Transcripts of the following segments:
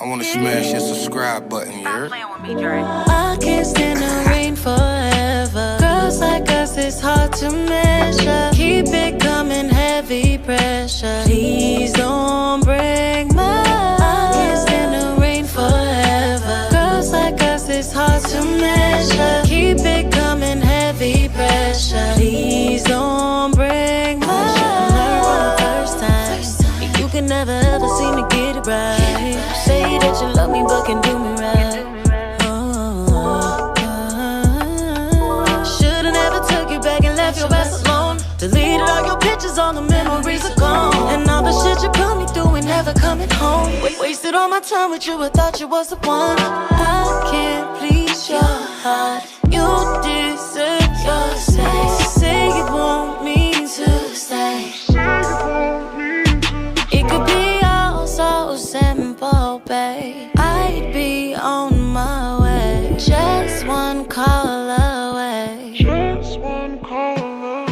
I wanna smash your subscribe button, you heard? I can't stand the rain forever. Girls like us, it's hard to measure. Keep it coming, heavy pressure. Please don't break my heart. I can't stand the rain forever. Girls like us, it's hard to measure. Keep it coming, heavy pressure. Please don't break my heart. Never on the first time. You can never ever seem to get it right. Say that you love me, but can do me right. Should've never took you back and left your ass alone. Deleted all your pictures, all the memories are gone. And all the shit you put me through and never coming home. Wasted all my time with you, I thought you was the one. I can't please your heart. You deserve your say. Say you want me to stay. It could be all so simple, babe. I'd be on my way. Just one call away. Just one call away.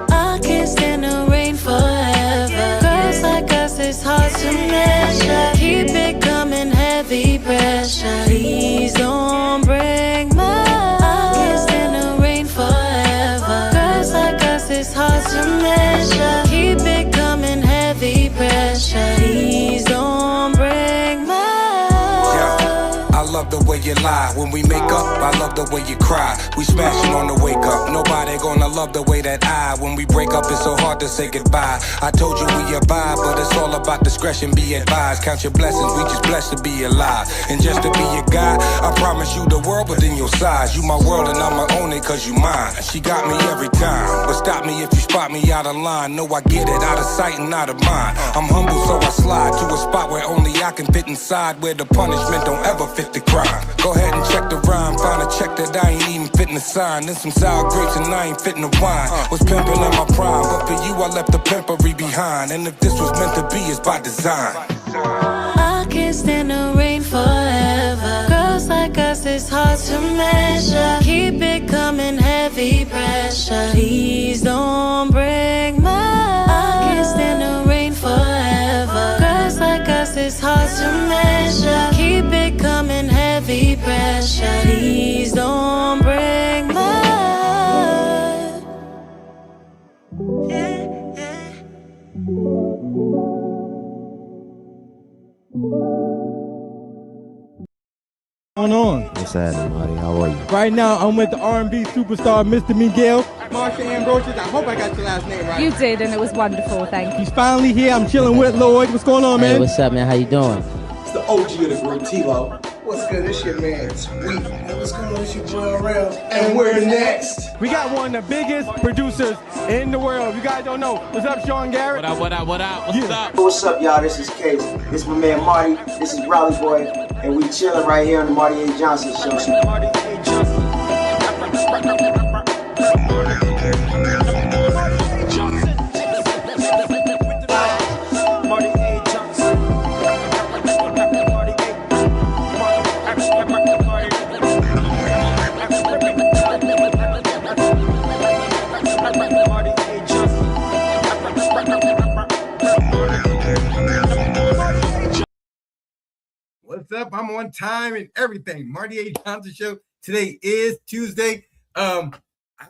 I can't stand the rain forever. Girls like us, it's hard to measure. Keep it coming, heavy pressure. Please don't break my heart. I can't stand the rain forever. Girls like us, it's hard to measure. Keep it coming, heavy pressure. Please don't break my heart. I love the way you lie. When we make up, I love the way you cry. We smashing on the wake up. Nobody gonna love the way that when we break up, it's so hard to say goodbye. I told you we abide, but it's all about discretion, be advised. Count your blessings, we just blessed to be alive. And just to be your guy, I promise you the world within your size. You my world and I'ma own it cause you mine. She got me every time, but stop me if you spot me out of line. No, I get it, out of sight and out of mind. I'm humble so I slide to a spot where only I can fit inside, where the punishment don't ever fit the crime. Go ahead and check the rhyme, find a check that I ain't even fitting the sign. Then some sour grapes and I ain't fitting the wine. Was pimping in my prime, but for you I left the pimpery behind. And if this was meant to be, it's by design. I can't stand the rain forever. Girls like us, it's hard to measure. Keep it coming, heavy pressure. Please don't break my heart. I can't stand the rain forever. Girls like us, it's hard to measure. Keep it coming, heavy pressure. Please don't break my heart. What's going on? What's happening, Marty? How are you? Right now, I'm with the R&B superstar, Mr. Miguel. Marsha Ambrosius, I hope I got your last name right. You did, and it was wonderful. Thank you. He's finally here. I'm chilling with Lloyd. What's going on, man? Hey, what's up, man? How you doing? It's the OG of the group, T-Lo. What's good? This your man, Sweet. Hey, what's going on? It's your boy Around. And we're next. We got one of the biggest producers in the world. You guys don't know. What's up, Sean Garrett? What up? What's up? What's up, y'all? This is Case. This is my man Marty. This is Raleigh Boy. And we chilling right here on the Marty A. Johnson Show. Marty A. Johnson. What's up? I'm on time and everything. Marty A. Johnson Show. Today is Tuesday. I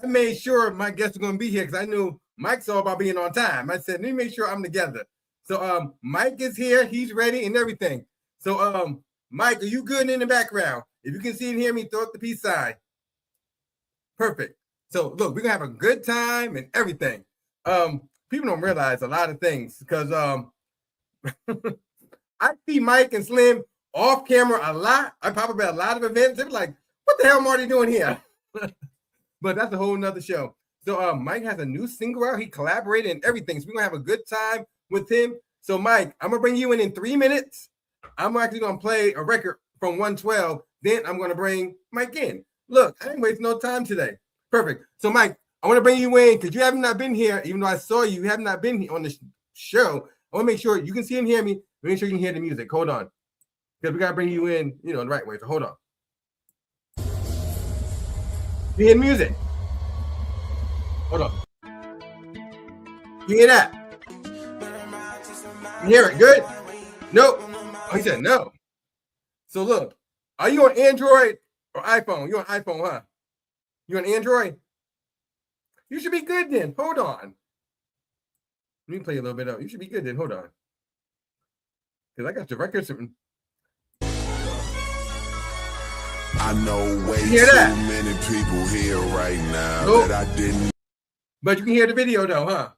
made sure my guests were going to be here because I knew Mike's all about being on time. I said, let me make sure I'm together. So Mike is here. He's ready and everything. So Mike, are you good in the background? If you can see and hear me, throw up the peace sign. Perfect. So look, we're going to have a good time and everything. People don't realize a lot of things because I see Mike and Slim off camera a lot. I probably at a lot of events. They're like, what the hell Marty doing here? But that's a whole nother show. So Mike has a new single out. He collaborated and everything. So we're going to have a good time with him. So Mike, I'm going to bring you in 3 minutes. I'm actually going to play a record from 112. Then I'm going to bring Mike in. Look, I ain't wasting no time today. Perfect. So Mike, I want to bring you in because you have not been here. Even though I saw you, you have not been here on the show. I want to make sure you can see and hear me. Make sure you can hear the music. Hold on. Because we got to bring you in, the right way. So hold on. You hear the music? Hold on. You hear that? You hear it? Good? Nope. Oh, he said no. So look, are you on Android or iPhone? You on iPhone, huh? You on Android? You should be good then. Hold on. Let me play a little bit of. You should be good then. Hold on. Because I got the records. I know way too many people here right now that I didn't. But you can hear the video though, huh?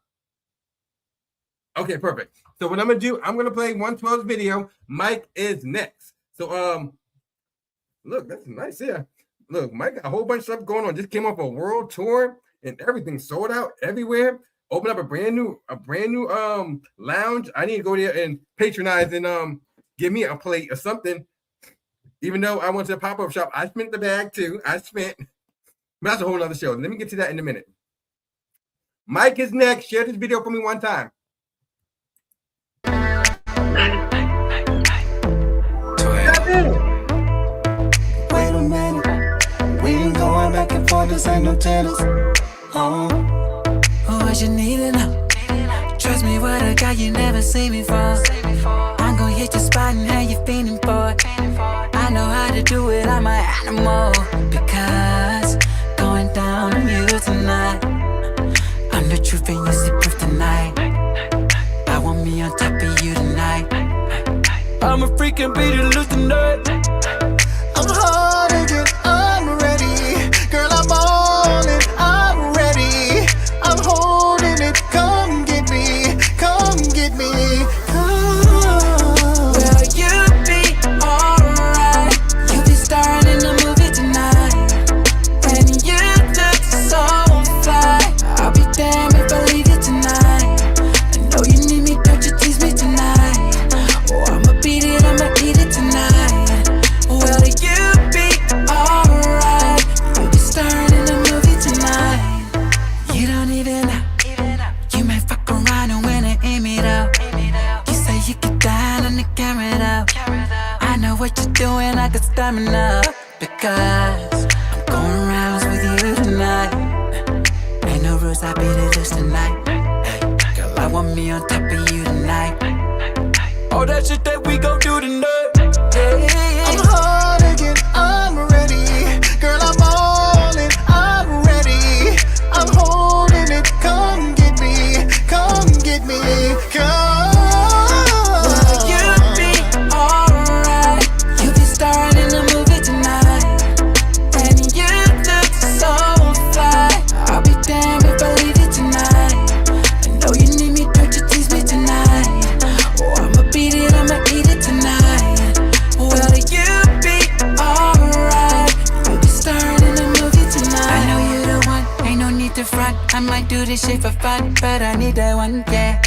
Okay, perfect. So what I'm gonna do, I'm gonna play 112's video. Mike is next. So look, that's nice here. Look, Mike got a whole bunch of stuff going on. Just came off a world tour and everything sold out everywhere. Open up a brand new lounge. I need to go there and patronize and give me a plate or something. Even though I went to a pop-up shop, I spent the bag too. But that's a whole other show. Let me get to that in a minute. Mike is next. Share this video for me one time. Wait a minute. We ain't going back and forth. This ain't no tennis. What you need to know? Trust me, what a guy you never seen before. I'm gonna hit your spot and how you feeling for it. I know how to do it, I'm an animal. Because going down on you tonight. I'm the truth and you see proof tonight. I want me on top of you tonight. I'm a freak and beat it loose tonight. I'm hard again, I'm ready. Girl, I'm on it, I'm ready. I'm holding it, come get me, come get me. Will you be alright? You be starring in the movie tonight. And you look so fly. I'll be damned if I leave you tonight. I know you need me, don't you tease me tonight. Oh, I'ma beat it, I'ma eat it tonight. Will you be alright? You be starring in the movie tonight. You don't even know. You may fuck around and win and aim it out. You say you get down on the camera though. I know what you're doing, I got stamina. Because I'm going rounds with you tonight. Ain't no rules, I beat it loose tonight. Hey, girl, I want me on top of you tonight. All that shit that we gon' do tonight. I'm hard again, I'm ready. Girl, I'm all in, I'm ready. I'm holding it, come get me, come get me, come. Will you be alright? You be starring in the movie tonight. And you look so fly. I'll be damned if I leave you tonight. I know you need me, don't you tease me tonight. Oh, I'ma beat it, I'ma eat it tonight. Will you be alright? You be starring in the movie tonight. I know you the one, ain't no need to front. I might do this shit for fun, but I need that one, yeah.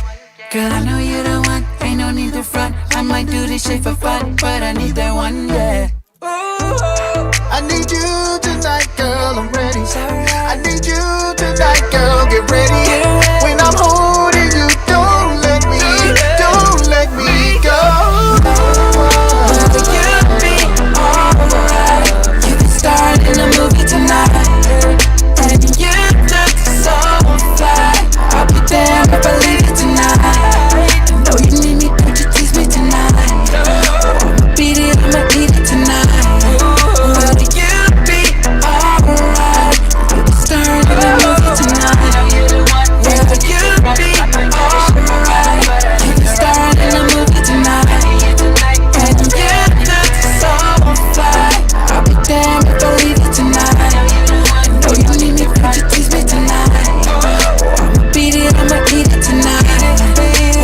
Girl, I know you the one, ain't no need to front. I might do this shit for fun, but I need that one, yeah. Ooh, I need you tonight, girl, I'm ready. I need you tonight, girl, get ready. When I'm holding you, don't let me go. Will you be alright? You be starring in the movie tonight. And you look so fly. I'll be damned if I leave you tonight. I know you need me, don't you tease me tonight. Oh, I'ma beat it, I'ma eat it tonight. Will you be alright? You be starring in the movie tonight. Will you be alright? You be starring in the movie tonight. And you look so fly. I'll be damned if I leave you tonight. I know you need me, don't you tease me tonight. Oh, I'ma beat it, I'ma eat it tonight.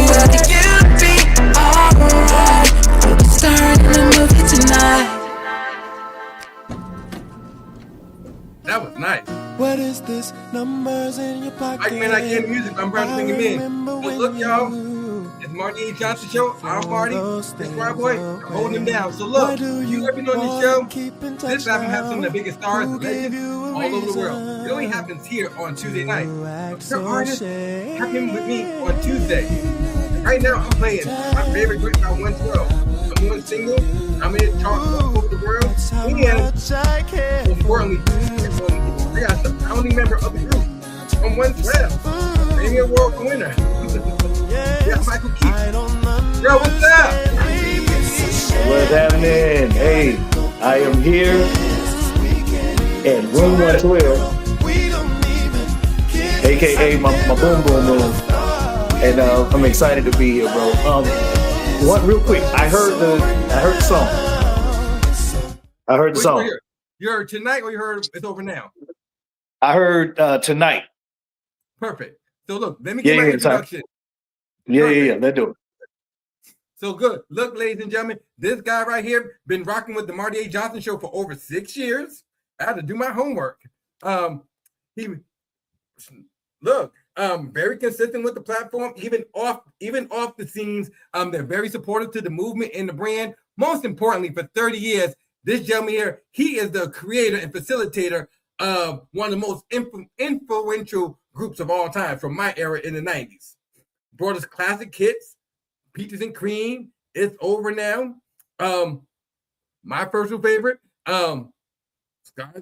Will you be alright? You be starring in the movie tonight. That was nice. What is this? Numbers in your pocket. I may not hear the music, but I'm trying to bring him in. So look, y'all, it's Marty A. Johnson Show. I'm Marty. This my boy. I'm holding him down. So look, you ever been on this show? This time we have some of the biggest stars, legends all over the world. It only happens here on Tuesday night. Your artists have him with me on Tuesday. Right now, I'm playing my favorite group by 112. I'm doing single. I'm in the chart all over the world. And importantly, we got the founding member of the group from 112, Grammy Award winner. We got Michael Keith. Yo, what's up? What's happening? Hey, I am here at room 112, aka my boom boom room, and I'm excited to be here, bro. What real quick? I heard the song. I heard the song. You heard tonight, or you heard it's over now? I heard tonight. Perfect. So look, let me get my introduction. Yeah. Let's do it. So good. Look, ladies and gentlemen, this guy right here been rocking with the Marty A. Johnson Show for over 6 years. I had to do my homework. Very consistent with the platform, even off the scenes. They're very supportive to the movement and the brand. Most importantly, for 30 years, this gentleman here, he is the creator and facilitator of one of the most influential groups of all time from my era in the 90s. Brought us classic hits, Peaches and Cream, It's Over Now. My personal favorite, Sky's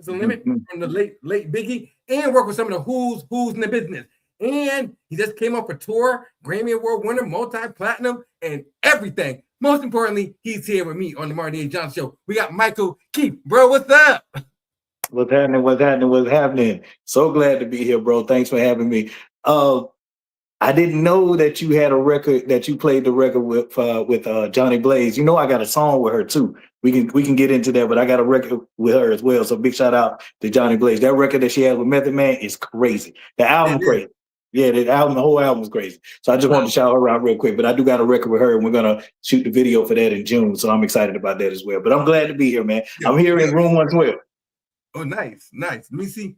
the Limit from the late Biggie, and worked with some of the who's in the business. And he just came up for tour, Grammy Award winner, multi-platinum, and everything. Most importantly, he's here with me on the Marty A. Johnson Show. We got Michael Keith. Bro, what's up? What's happening? So glad to be here, bro. Thanks for having me. I didn't know that you had a record, that you played the record with Johnny Blaze. You know, I got a song with her too. We can get into that, but I got a record with her as well. So big shout out to Johnny Blaze. That record that she had with Method Man is crazy. The album crazy. Yeah, the whole album was crazy. So I just wanted to shout her out real quick. But I do got a record with her, and we're gonna shoot the video for that in June. So I'm excited about that as well. But I'm glad to be here, man. I'm here in room 112. Oh, nice. Let me see.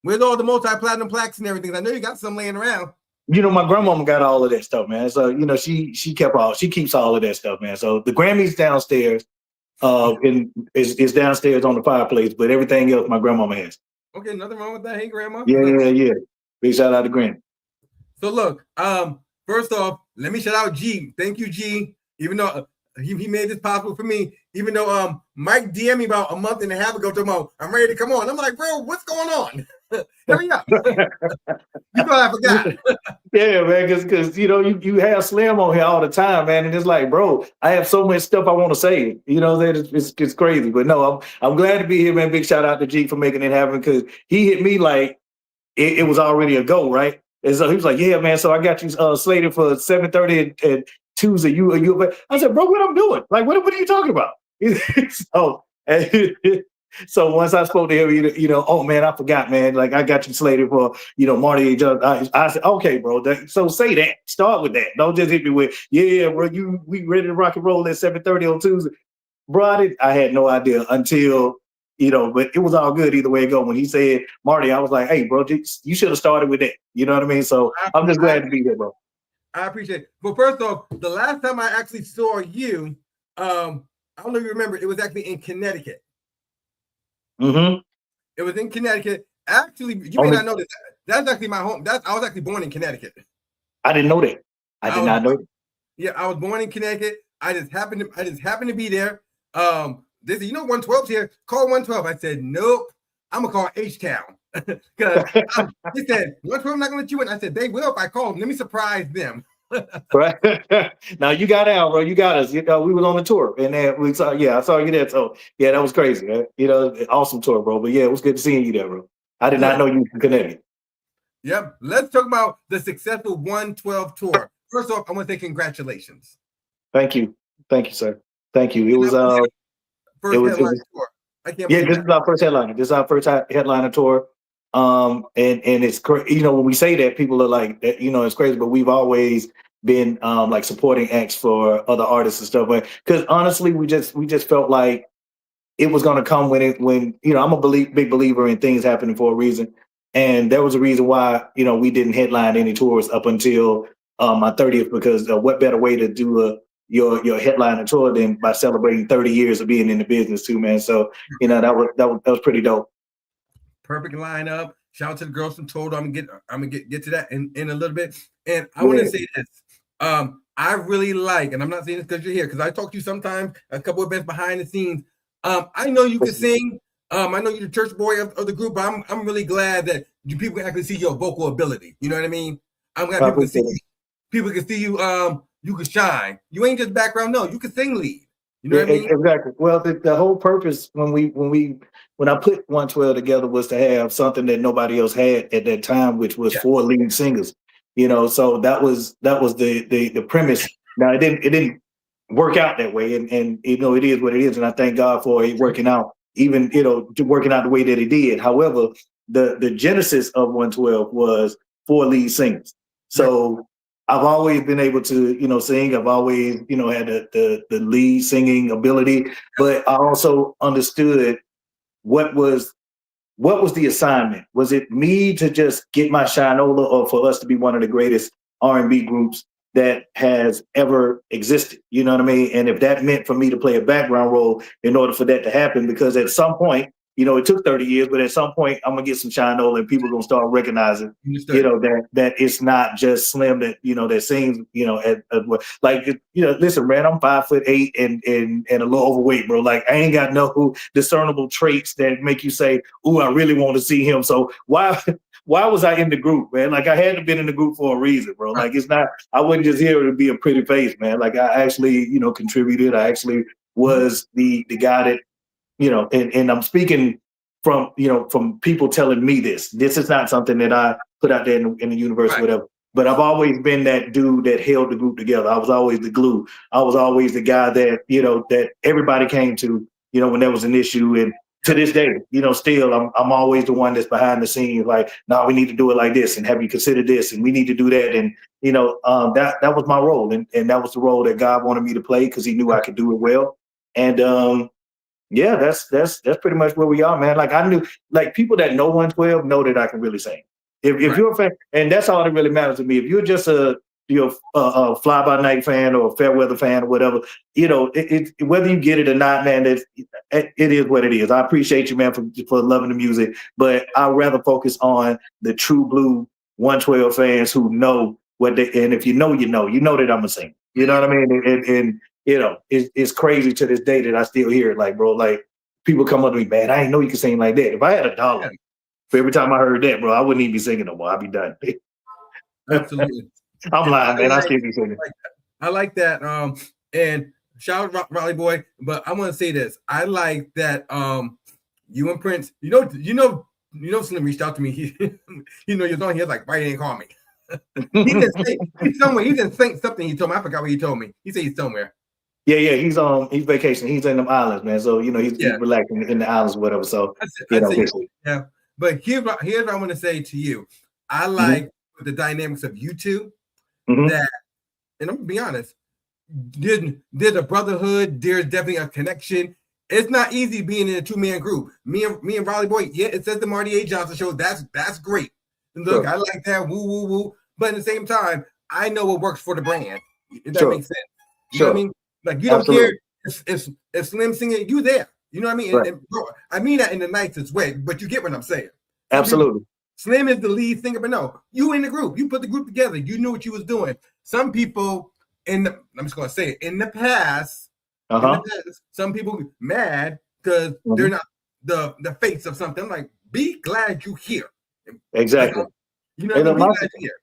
Where's all the multi-platinum plaques and everything? I know you got some laying around. You know, my grandmama got all of that stuff, man. So, you know, she keeps all of that stuff, man. So the Grammy's downstairs, is downstairs on the fireplace, but everything else my grandmama has. Okay, nothing wrong with that. Hey, grandma. Yeah. Big shout out to Granny. So look, first off, let me shout out G. Thank you, G. Even though he made this possible for me. Even though Mike DM'd me about a month and a half ago, talking about I'm ready to come on. I'm like, bro, what's going on? Hurry up. You thought I forgot. Yeah, man, because you know, you have Slim on here all the time, man, and it's like, bro, I have so much stuff I want to say. You know, that it's crazy. But no, I'm glad to be here, man. Big shout out to G for making it happen, because he hit me like it was already a go, right? And so he was like, yeah, man, so I got you slated for 7:30 and Tuesday. You I said, bro, what I'm doing? Like, what are you talking about? So once I spoke to him, you know, oh man, I forgot, man. Like, I got you slated for, you know, Marty A. Johnson. I said, okay, bro. So say that. Start with that. Don't just hit me with, yeah, bro. We ready to rock and roll at 7:30 on Tuesday, bro. I had no idea until, you know, but it was all good either way it go. When he said Marty, I was like, hey, bro, you should have started with that. You know what I mean? So I'm just glad to be here, bro. I appreciate it. But first off, the last time I actually saw you, I don't know if you remember, it was actually in Connecticut. Mm-hmm. It was in Connecticut. Actually, you may not know this. That's actually my home. I was actually born in Connecticut. I didn't know that. I did not know that. Yeah, I was born in Connecticut. I just happened to be there. They said, you know, 112's here. Call 112. I said, nope. I'm gonna call H-Town. Because he said, 112 not gonna let you in. I said, they will if I call them. Let me surprise them. Right. Now you got out, bro. You got us. You know, we were on the tour, and then we saw. Yeah, I saw you there. So yeah, that was crazy. Man. You know, awesome tour, bro. But yeah, it was good seeing you there, bro. I did not know you were Connecticut. Yep. Let's talk about the successful 112 tour. First off, I want to say congratulations. Thank you, sir. Thank you. It was headline tour. This is our first headliner. This is our first headliner tour. And it's crazy, you know, when we say that, people are like, you know, it's crazy, but we've always been like supporting acts for other artists and stuff. But because honestly, we just felt like it was going to come when you know, I'm a big believer in things happening for a reason, and there was a reason why, you know, we didn't headline any tours up until my 30th, because what better way to do your headliner tour than by celebrating 30 years of being in the business too, man. So you know, that was pretty dope. Perfect lineup. Shout out to the girls from Total. I'm gonna get to that in a little bit. And I want to say this. I really like, and I'm not saying this because you're here, because I talk to you sometimes, a couple of events behind the scenes. I know you can sing. I know you're the church boy of the group, but I'm really glad that people can actually see your vocal ability. You know what I mean? I'm glad people can see you. You can shine. You ain't just background. No, you can sing lead. You know what I mean? Exactly. Well, the whole purpose when I put 112 together was to have something that nobody else had at that time, which was Yeah. 4 lead singers. So that was the premise. Now it didn't work out that way, and it is what it is, and I thank God for it working out, even working out the way that it did. However, the genesis of 112 was 4 lead singers. So I've always been able to, sing. I've always, had the lead singing ability, but I also understood what was the assignment. Was it me to just get my shine over, or for us to be one of the greatest R&B groups that has ever existed? You know what I mean? And if that meant for me to play a background role in order for that to happen, because at some point, it took 30 years, but at some point I'm gonna get some shine over and people are gonna start recognizing, that it's not just Slim that sings, listen, man, I'm 5'8" and a little overweight, bro. Like, I ain't got no discernible traits that make you say, "Ooh, I really want to see him." So why was I in the group, man? Like, I had to been in the group for a reason, bro. Like, it's not, I wasn't just here to be a pretty face, man. Like, I actually, contributed. I actually was the guy that, and I'm speaking from people telling me this. This is not something that I put out there in the universe or whatever. But I've always been that dude that held the group together. I was always the glue. I was always the guy that, that everybody came to, when there was an issue. And to this day, still, I'm always the one that's behind the scenes. Like, no, we need to do it like this, and have you considered this, and we need to do that. And that was my role, and that was the role that God wanted me to play because He knew I could do it well. And yeah, that's pretty much where we are, man. Like, I knew, like, people that know 112 know that I can really sing. If you're a fan, and that's all that really matters to me. If you're just a fly by night fan or a fair weather fan or whatever, whether you get it or not, man, it is what it is. I appreciate you, man, for loving the music, but I'd rather focus on the true blue 112 fans who know what they, and if you know that I'm a singer. You know what I mean? And it's crazy to this day that I still hear it. Like, bro, like, people come up to me, man, I didn't know you could sing like that. If I had $1 for every time I heard that, bro, I wouldn't even be singing no more. I'd be done. Absolutely. I'm lying, man. I still be singing. I like that. And shout out Raleigh boy, but I want to say this. I like that you and Prince, Slim reached out to me. He you're on. He was like, why you didn't call me? He he's somewhere. He didn't think something he told me. I forgot what he told me. He said he's somewhere. Yeah, he's vacationing. He's in them islands, man. So he's relaxing in the islands, or whatever. So yeah. But here's what I want to say to you. I like the dynamics of you two. That, and I'm gonna be honest, there's a brotherhood. There's definitely a connection. It's not easy being in a 2-man group. Me and Raleigh boy. Yeah, it says the Marty A. Johnson Show. That's great. Look, I like that. Woo woo woo. But at the same time, I know what works for the brand. If that makes sense. You know what I mean? Like, you don't care if Slim singing, you there. You know what I mean? Right. And bro, I mean that in the nicest way, but you get what I'm saying. Absolutely. Slim is the lead singer, but no, you in the group. You put the group together. You knew what you was doing. Some people I'm just gonna say it, in the past, some people mad because they're not the face of something. I'm like, be glad you here. Exactly. You know what I mean? Be glad you here.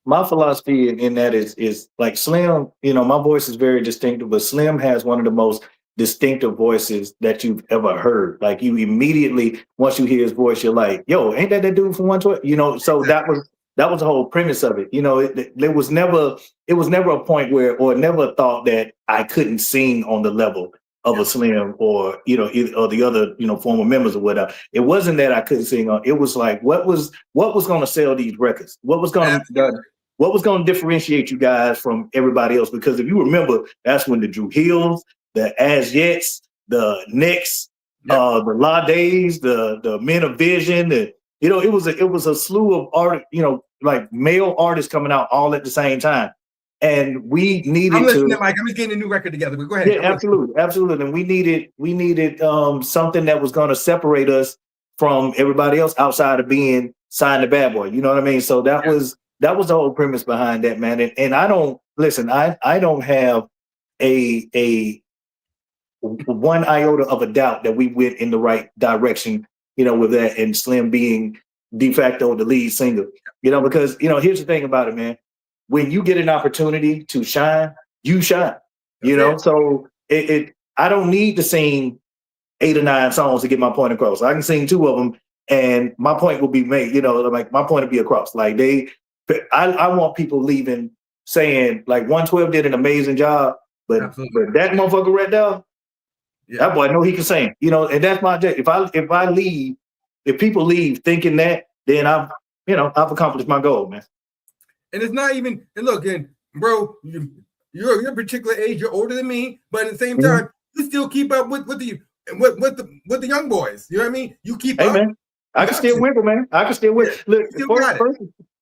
My philosophy in that is like Slim, my voice is very distinctive, but Slim has one of the most distinctive voices that you've ever heard. Like, you immediately, once you hear his voice, you're like, yo, ain't that dude from 112? So that was the whole premise of it. It was never a point where, or never thought that I couldn't sing on the level of a Slim or, or the other, former members or whatever. It wasn't that I couldn't sing on. It was like, what was going to sell these records? What was going to differentiate you guys from everybody else? Because if you remember, that's when the Drew Hills, the As Yets, the Knicks, the La Days, the Men of Vision, it was a slew of art, like male artists coming out all at the same time. And we needed I'm listening to Mike. I'm just getting a new record together, but go ahead. Yeah, absolutely. And we needed something that was going to separate us from everybody else outside of being signed to Bad Boy. You know what I mean? So that was the whole premise behind that, man. And I don't have a one iota of a doubt that we went in the right direction, with that, and Slim being de facto the lead singer, because, here's the thing about it, man. When you get an opportunity to shine, you shine, so I don't need to sing 8 or 9 songs to get my point across. I can sing 2 of them and my point will be made, like my point will be across. Like I want people leaving saying like 112 did an amazing job, but that motherfucker right there, that boy know he can sing, and that's my objective. If people leave thinking that, then I've accomplished my goal, man. And it's not even, and look, and bro, you're a particular age, you're older than me, but at the same time, you still keep up with the young boys. You know what I mean? You keep up. Man, I can still wiggle, man. I can still wiggle. Look,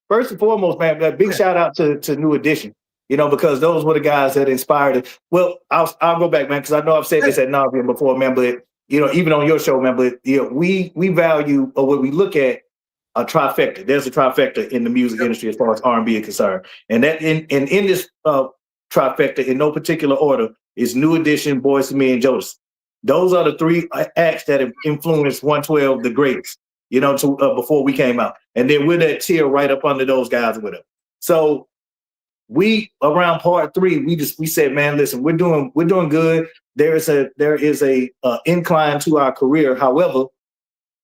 first and foremost, man, a big shout out to New Edition. Because those were the guys that inspired it. Well, I'll go back, man, because I know I've said this ad nauseum before, man. But even on your show, man. But we value, or what we look at, a trifecta. There's a trifecta in the music industry as far as R&B is concerned, and that in this trifecta, in no particular order, is New Edition, Boyz II Men, and Jodeci. Those are the 3 acts that have influenced 112 the greatest. Before we came out, and then we're that tier right up under those guys with them. So we around part 3, we said, man, listen, we're doing good. There is a incline to our career. However,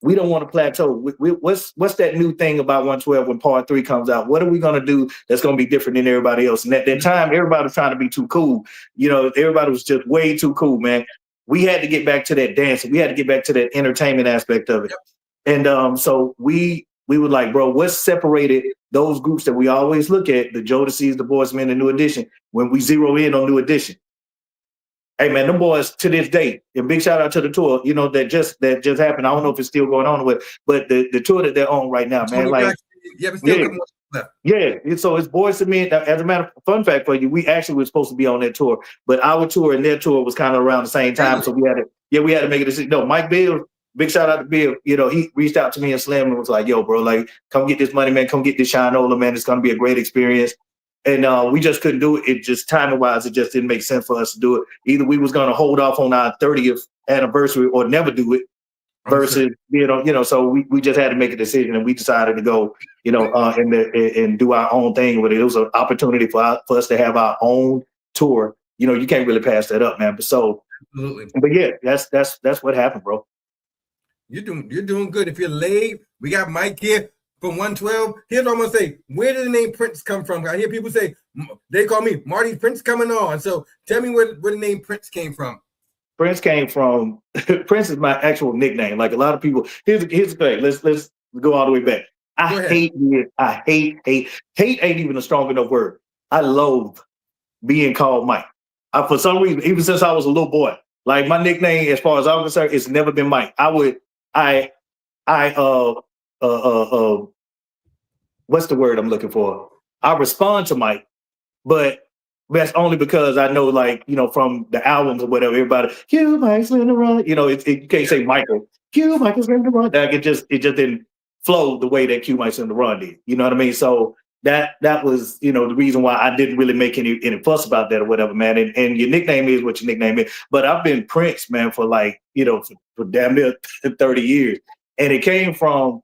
we don't want to plateau. What's that new thing about 112 when part 3 comes out? What are we going to do that's going to be different than everybody else? And at that time, everybody was trying to be too cool. Everybody was just way too cool, man. We had to get back to that dancing. We had to get back to that entertainment aspect of it. And so we were like, bro, what's separated those groups that we always look at, the Jodeci's, the Boyz II Men, and New Edition, when we zero in on New Edition? Hey, man, them boys to this day, and big shout out to the tour, that just happened. I don't know if it's still going on with, but the tour that they're on right now, man, like, so it's Boyz II Men. As a matter of fun fact for you, we actually were supposed to be on that tour, but our tour and their tour was kind of around the same time, so we had to make a decision. No, Mike Bill. Big shout out to Bill. He reached out to me and Slim and was like, yo, bro, like, come get this money, man. Come get this Shinola, man. It's going to be a great experience. And we just couldn't do it. It just, timing-wise, it just didn't make sense for us to do it. Either we was going to hold off on our 30th anniversary or never do it versus, so we just had to make a decision, and we decided to go, and do our own thing with it. It was an opportunity for us to have our own tour. You can't really pass that up, man. But yeah, that's what happened, bro. You're doing good. If you're late, we got Mike here from 112. Here's what I'm gonna say. Where did the name Prince come from? I hear people say they call me Marty Prince coming on. So tell me where the name Prince came from. Prince came from Prince is my actual nickname. Like a lot of people. Here's the thing. Let's go all the way back. Hate ain't even a strong enough word. I loathe being called Mike. For some reason, even since I was a little boy, like my nickname, as far as I'm concerned, it's never been Mike. What's the word I'm looking for? I respond to Mike, but that's only because I know, like, from the albums or whatever, everybody, Q Mike's in the run. You can't say Michael. Q Mike's in the run. Like it just didn't flow the way that Q Mike's in the run did. You know what I mean? So that was, the reason why I didn't really make any fuss about that or whatever, man. And your nickname is what your nickname is. But I've been Prince, man, for like, for damn near 30 years. And it came from,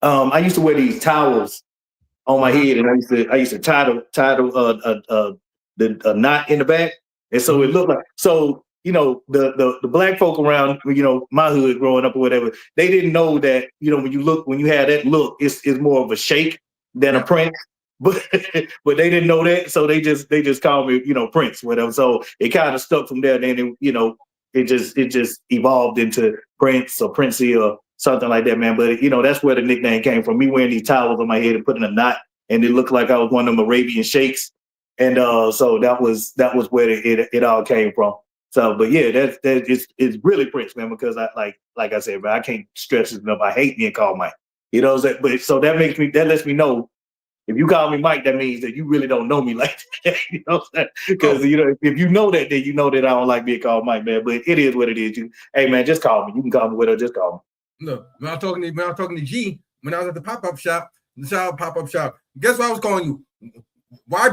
I used to wear these towels on my head, and I used to tie the knot in the back. And so it looked like, so, the black folk around, my hood growing up or whatever, they didn't know that, when you have that look, it's more of a shake than a Prince. But they didn't know that, so they just called me, Prince, whatever. So it kind of stuck from there. Then it just evolved into Prince or Princey or something like that, man. But that's where the nickname came from. Me wearing these towels on my head and putting a knot, and it looked like I was one of them Arabian sheikhs. And so that was where it all came from. So, but yeah, it's really Prince, man, because I like I said, man, I can't stress it enough. I hate being called Mike. But so that lets me know, if you call me Mike, that means that you really don't know me like that. Because if you know that, then you know that I don't like being called Mike, man. But it is what it is. Hey, man, just call me. You can call me whatever. Just call me. No, when I was talking to G, when I was at the pop-up shop, guess what I was calling you? Why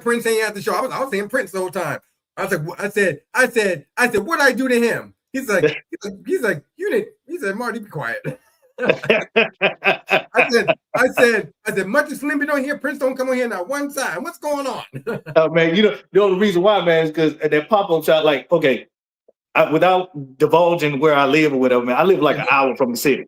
Prince ain't at the show? I was saying Prince the whole time. I said, what did I do to him? He's like, he said, Marty, be quiet. I said, much as Slim been on here, Prince don't come on here now one time. What's going on? Man, the only reason why, man, is because at that pop-up shop, like, okay, without divulging where I live or whatever, man, I live like an hour from the city.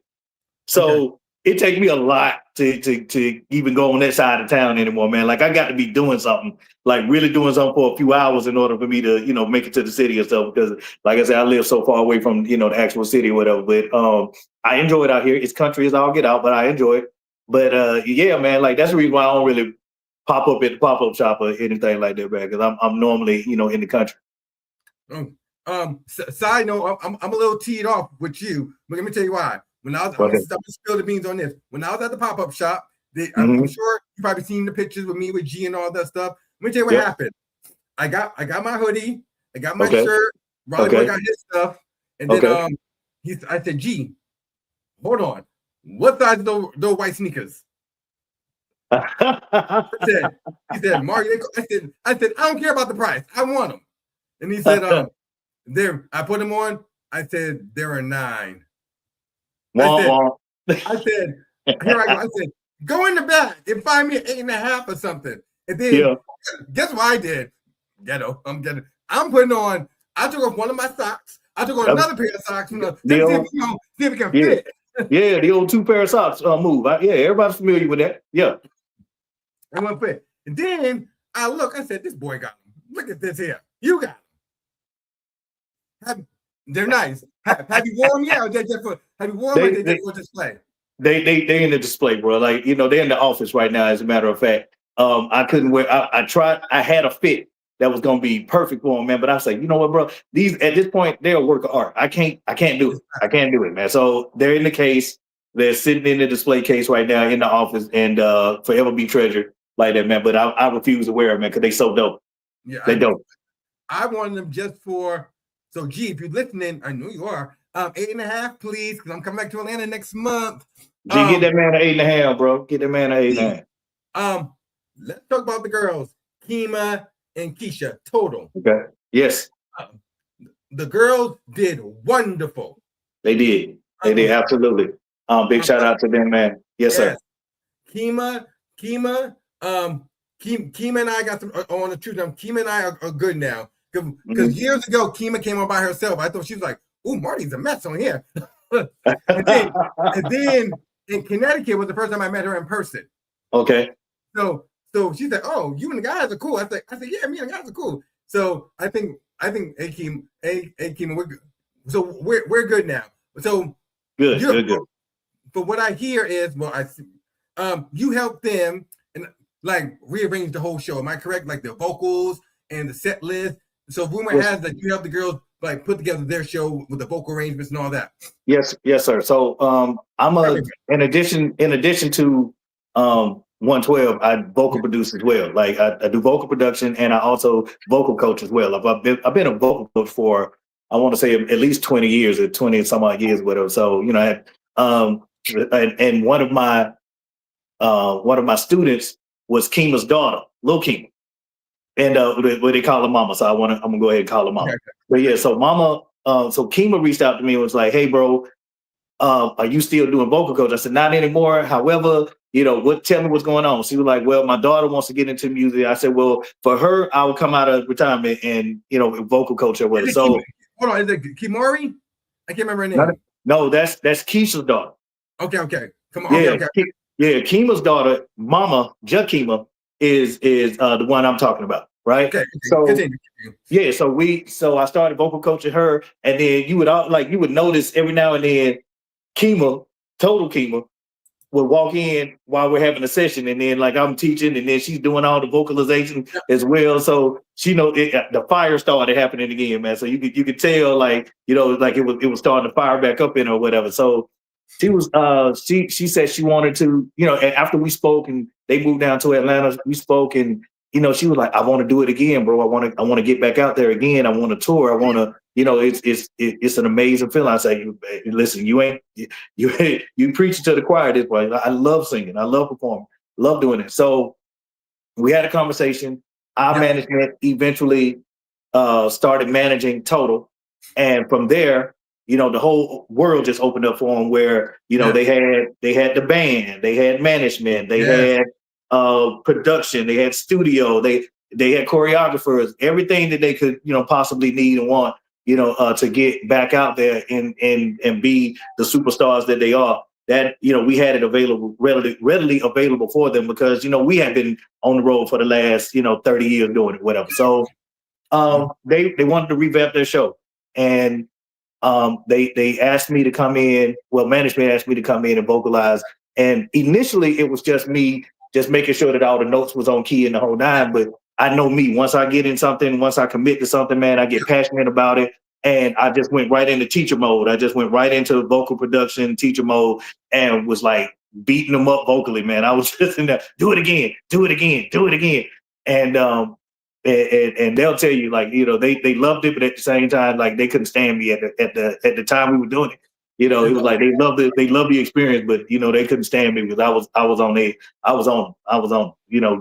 So it takes me a lot to even go on that side of town anymore, man. Like I got to be doing something, like really doing something for a few hours in order for me to, make it to the city and stuff. Because like I said, I live so far away from, the actual city or whatever. But I enjoy it out here. It's country as all get out, but I enjoy it. But yeah, man, like that's the reason why I don't really pop up at the pop-up shop or anything like that, man. Because I'm normally, in the country. Side note, I'm a little teed off with you, but let me tell you why. When I was, I'm gonna spill the beans on this. When I was at the pop-up shop, I'm sure you probably seen the pictures with me with G and all that stuff. Let me tell you what happened. I got my hoodie, I got my shirt, Riley Boy got his stuff, and then I said, G, hold on. What size are those white sneakers? He said, Mario, I said, I don't care about the price. I want them. And he said, I put them on. I said, there are 9. I said, here I go. I said, go in the back and find me an 8.5 or something. And then guess what I did? I'm putting on, I took off one of my socks. I took on another pair of socks, see if it can fit. Yeah, the old 2 pair of socks move. Everybody's familiar with that. Yeah. I went fit. And then I said, this boy got them. Look at this here. You got them. They're nice. Have you worn them? Yeah, have you worn them? They for display. They in the display, bro. Like, they're in the office right now, as a matter of fact. I couldn't wear, I tried, I had a fit that was gonna be perfect for them, man. But I was like, you know what, bro? These at this point, they're a work of art. I can't do it. I can't do it, man. So they're in the case, they're sitting in the display case right now in the office and forever be treasured like that, man. But I refuse to wear them, man, because they so dope. Yeah, they dope. I wanted them just for. So, G, if you're listening, I know you are. 8.5, please, because I'm coming back to Atlanta next month. G, get that man an 8.5, bro. Get that man an 8.5. Let's talk about the girls, Kima and Keisha. Total. Okay. Yes. The girls did wonderful. They did. They did absolutely. Big shout out to them, man. Yes, sir. Kima, Kima and I got some on the truth. Kima and I are good now. Because years ago, Kima came on by herself. I thought she was like, "Ooh, Marty's a mess on here." and then in Connecticut was the first time I met her in person. Okay. So she said, "Oh, you and the guys are cool." I said, "Yeah, me and the guys are cool." So I think, Kima, we're good. So we're good now. So good. But what I hear is, you helped them and like rearrange the whole show. Am I correct? Like the vocals and the set list. So rumor has that you help the girls like put together their show with the vocal arrangements and all that. Yes, sir. So I'm in addition to 112, I vocal produce as well. Like I do vocal production and I also vocal coach as well. I've been a vocal coach for I want to say at least 20 years or 20 and some odd years, whatever. So and one of my students was Kima's daughter, Lil Kima. And what they call her mama, so I'm gonna go ahead and call her mama. Okay. But yeah, so mama, so Kima reached out to me and was like, "Hey, bro, are you still doing vocal coach?" I said, "Not anymore. However, tell me what's going on." She was like, "Well, my daughter wants to get into music." I said, "Well, for her, I will come out of retirement and vocal coach her with." So hold on, is it Kimori? I can't remember her name. No, that's Keisha's daughter. Okay. Come on. Yeah, okay. Yeah, Kima's daughter, Mama Jakima, is the one I'm talking about, right? Okay. So yeah, so I started vocal coaching her, and then you would notice every now and then Total Kima would walk in while we're having a session, and then like I'm teaching, and then she's doing all the vocalization as well. So she the fire started happening again, man. So you could tell like it was starting to fire back up in her or whatever. So she was she said she wanted to, and after we spoke and they moved down to Atlanta, we spoke and she was like, "I want to do it again, bro. I want to get back out there again. I want to tour. I want to, it's an amazing feeling." I say, "Listen, you preach to the choir this way. I love singing. I love performing. Love doing it." So we had a conversation. Our management eventually started managing Total, and from there, the whole world just opened up for them. Where they had the band, they had management, they had production, they had studio, they had choreographers, everything that they could possibly need and want. to get back out there and be the superstars that they are. That we had it available, readily available for them because we had been on the road for the last 30 years doing it, whatever. So they wanted to revamp their show, and they asked me to come in. Well, management asked me to come in and vocalize. And initially, it was just me, just making sure that all the notes was on key and the whole nine. But I know me. Once I get in something, once I commit to something, man, I get passionate about it. And I just went right into teacher mode. I just went right into vocal production, teacher mode, and was like beating them up vocally, man. I was just in there, do it again, do it again, do it again. And they'll tell you, like, they loved it, but at the same time, like, they couldn't stand me at the time we were doing it. It was like they loved the experience, but they couldn't stand me because I was on, to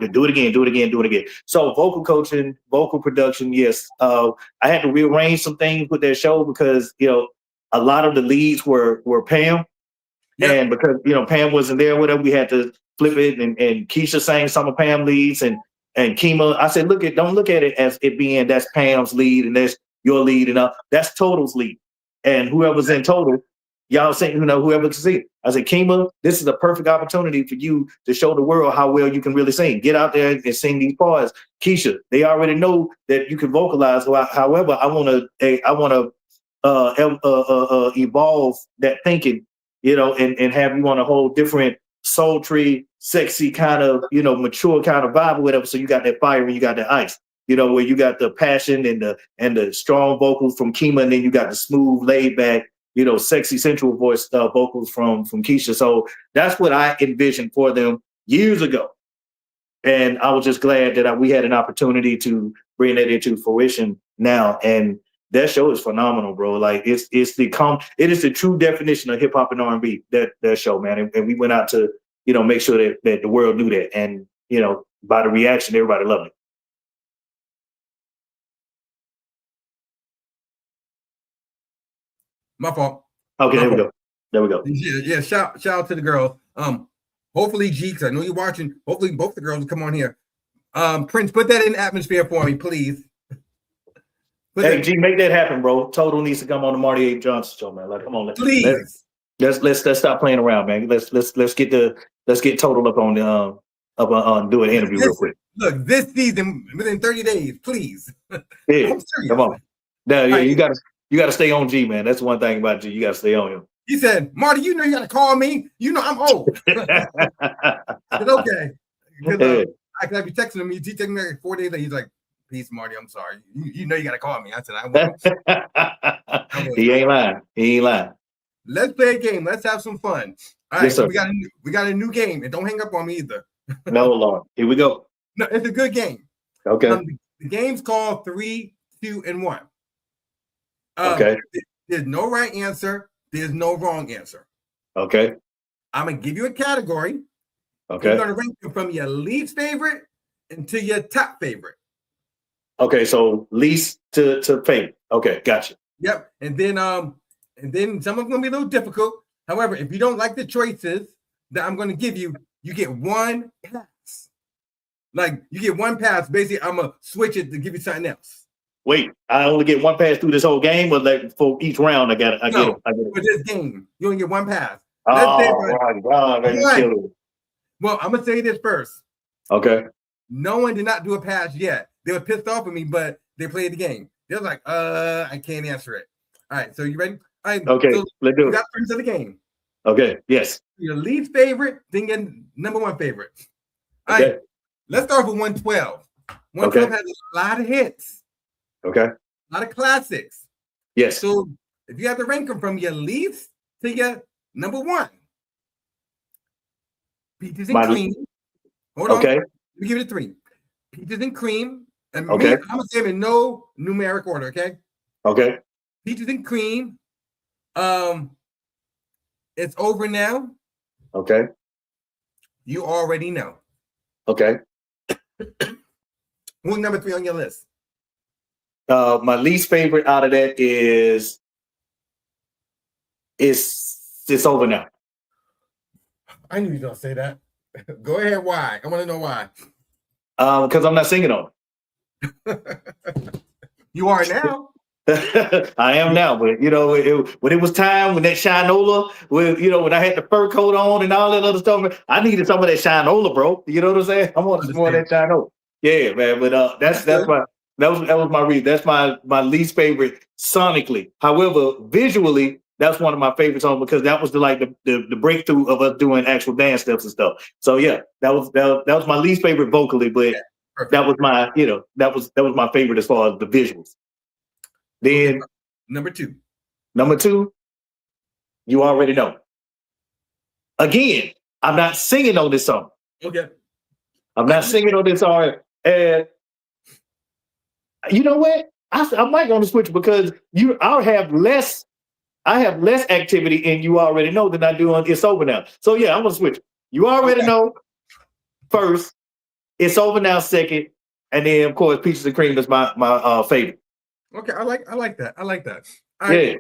do it again, do it again, do it again. So vocal coaching, vocal production, yes. I had to rearrange some things with their show because a lot of the leads were Pam, and because Pam wasn't there with her, we had to flip it, and Keisha sang some of Pam leads, and Kima. I said, don't look at it as it being that's Pam's lead and that's your lead, and that's Total's lead, and whoever's in Total. Y'all saying, whoever can see it. I said, Kima, this is a perfect opportunity for you to show the world how well you can really sing. Get out there and sing these parts. Keisha, they already know that you can vocalize. However, I want to evolve that thinking, and have you on a whole different sultry, sexy kind of, mature kind of vibe or whatever. So you got that fire and you got that ice. Where you got the passion and the strong vocals from Kima, and then you got the smooth, laid back, sexy sensual voice vocals from Keisha. So that's what I envisioned for them years ago. And I was just glad that we had an opportunity to bring that into fruition now. And that show is phenomenal, bro. Like it is the true definition of hip hop and R&B, that show, man. And we went out to, make sure that the world knew that. And, by the reaction, everybody loved it. My fault. Okay, there we go. Yeah, shout out to the girls. Hopefully, G, because I know you're watching. Hopefully, both the girls will come on here. Prince, put that in atmosphere for me, please. G, make that happen, bro. Total needs to come on the Marty A. Johnson show, man. Like, come on, please. Let's stop playing around, man. Let's get Total up on do an interview real quick. Look, this season within 30 days, please. Yeah, come on. Now, yeah, you gotta stay on G, man. That's one thing about G. You gotta stay on him. He said, Marty, you gotta call me. I'm old. I said, okay. Because I could be texting him. He texted me like 4 days later. He's like, peace, Marty. I'm sorry. You gotta call me. I said, I won't. He ain't lying. Let's play a game. Let's have some fun. All right, yes, so we got a new game. And don't hang up on me either. No, Lord. Here we go. No, it's a good game. Okay. The game's called 3, 2, and 1. Okay. There's no right answer. There's no wrong answer. Okay. I'm going to give you a category. Okay. You're going to rank them from your least favorite into your top favorite. Okay, so least to favorite. Okay, gotcha. Yep. And then some of them going to be a little difficult. However, if you don't like the choices that I'm going to give you, you get one pass. Like, you get one pass. Basically, I'm going to switch it to give you something else. Wait, I only get one pass through this whole game, or like for each round I get it? For this game, you only get one pass. Oh, my God. Well, I'm going to say this first. Okay. No one did not do a pass yet. They were pissed off at me, but they played the game. They were like, I can't answer it. All right, so you ready? All right, okay, so let's do it. We got friends of the game. Okay, yes. Your least favorite, then your number one favorite. All right, let's start with 112. 112 has a lot of hits. Okay. A lot of classics. Yes. So if you have to rank them from your least to your number one. Peaches and Cream. Hold on. Okay. Let me give it a 3. Peaches and Cream. And okay. I'm going to say them in no numeric order, okay? Okay. Peaches and Cream. It's Over Now. Okay. You already know. Okay. Who's number 3 on your list? My least favorite out of that is It's Over Now. I knew you were gonna say that. Go ahead. Why? I want to know why. Because I'm not singing on it. You are now. I am now, but you know, when it was time, when that Shinola, when I had the fur coat on and all that other stuff, I needed some of that Shinola, bro. You know what I'm saying? I wanted some more of that Shinola. Yeah, man. But that's my that was my read. That's my least favorite sonically. However, visually, that's one of my favorite songs because that was the breakthrough of us doing actual dance steps and stuff. So yeah, that was my least favorite vocally, but that was my that was my favorite as far as the visuals. Then number two, you already know. Again, I'm not singing on this song. Okay. I'm not singing on this song. And you know what? I might want to switch because I have less activity in You Already Know than I do on It's Over Now. So yeah, I'm gonna switch. You Already Know first, It's Over Now second, and then of course Peaches and Cream is my favorite. Okay, I like that. All right. Yeah.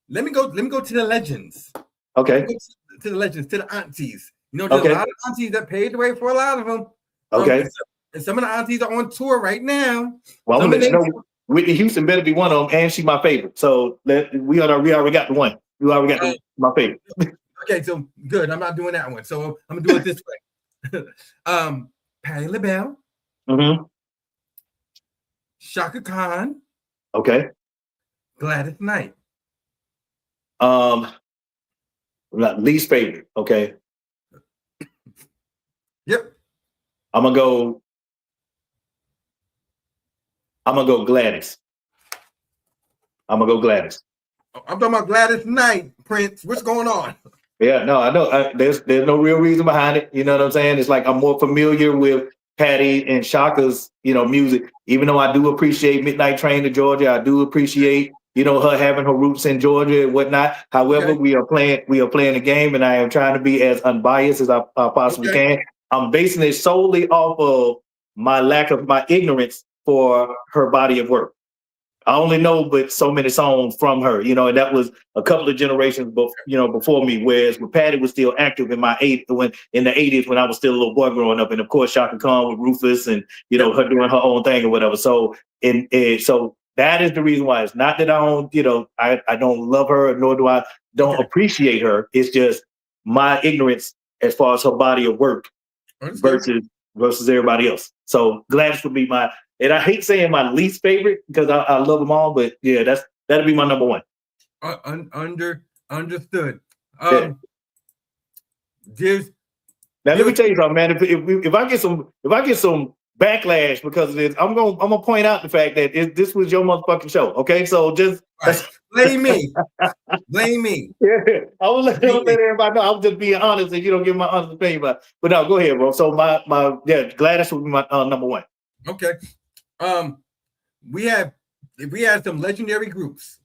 Let me go to the legends. Okay. To the legends, to the aunties. You know, there's a lot of aunties that paved the way for a lot of them. Okay. And some of the aunties are on tour right now. Well, I'm gonna let you know Whitney Houston better be one of them, and she's my favorite. So we already got the one. You already got my favorite. Okay, so good. I'm not doing that one. So I'm gonna do it this way. Patti LaBelle. Mm-hmm. Shaka Khan. Okay. Gladys Knight. Least favorite. Okay. Yep. I'm gonna go Gladys. I'm talking about Gladys Knight, Prince. What's going on? Yeah, no, I know. There's no real reason behind it. You know what I'm saying? It's like I'm more familiar with Patti and Shaka's, music. Even though I do appreciate Midnight Train to Georgia, I do appreciate, her having her roots in Georgia and whatnot. However, we are playing the game, and I am trying to be as unbiased as I possibly can. I'm basing it solely off of my ignorance for her body of work. I only know but so many songs from her, and that was a couple of generations before me. Whereas when Patti was still active in in the 80s when I was still a little boy growing up, and of course Shaka Khan with Rufus and her doing her own thing or whatever. So so that is the reason why. It's not that I don't I don't love her nor do I don't appreciate her. It's just my ignorance as far as her body of work versus everybody else. So Gladys would be and I hate saying my least favorite because I love them all, but yeah, that'll be my number one. Understood. Now let me tell you something, man. If I get some backlash because of this, I'm gonna point out the fact that this was your motherfucking show. Okay, so just blame me. Yeah, I will let everybody know. I'm just being honest, and you don't give my honest opinion. But no, go ahead, bro. So my Gladys would be my number one. Okay. We had some legendary groups.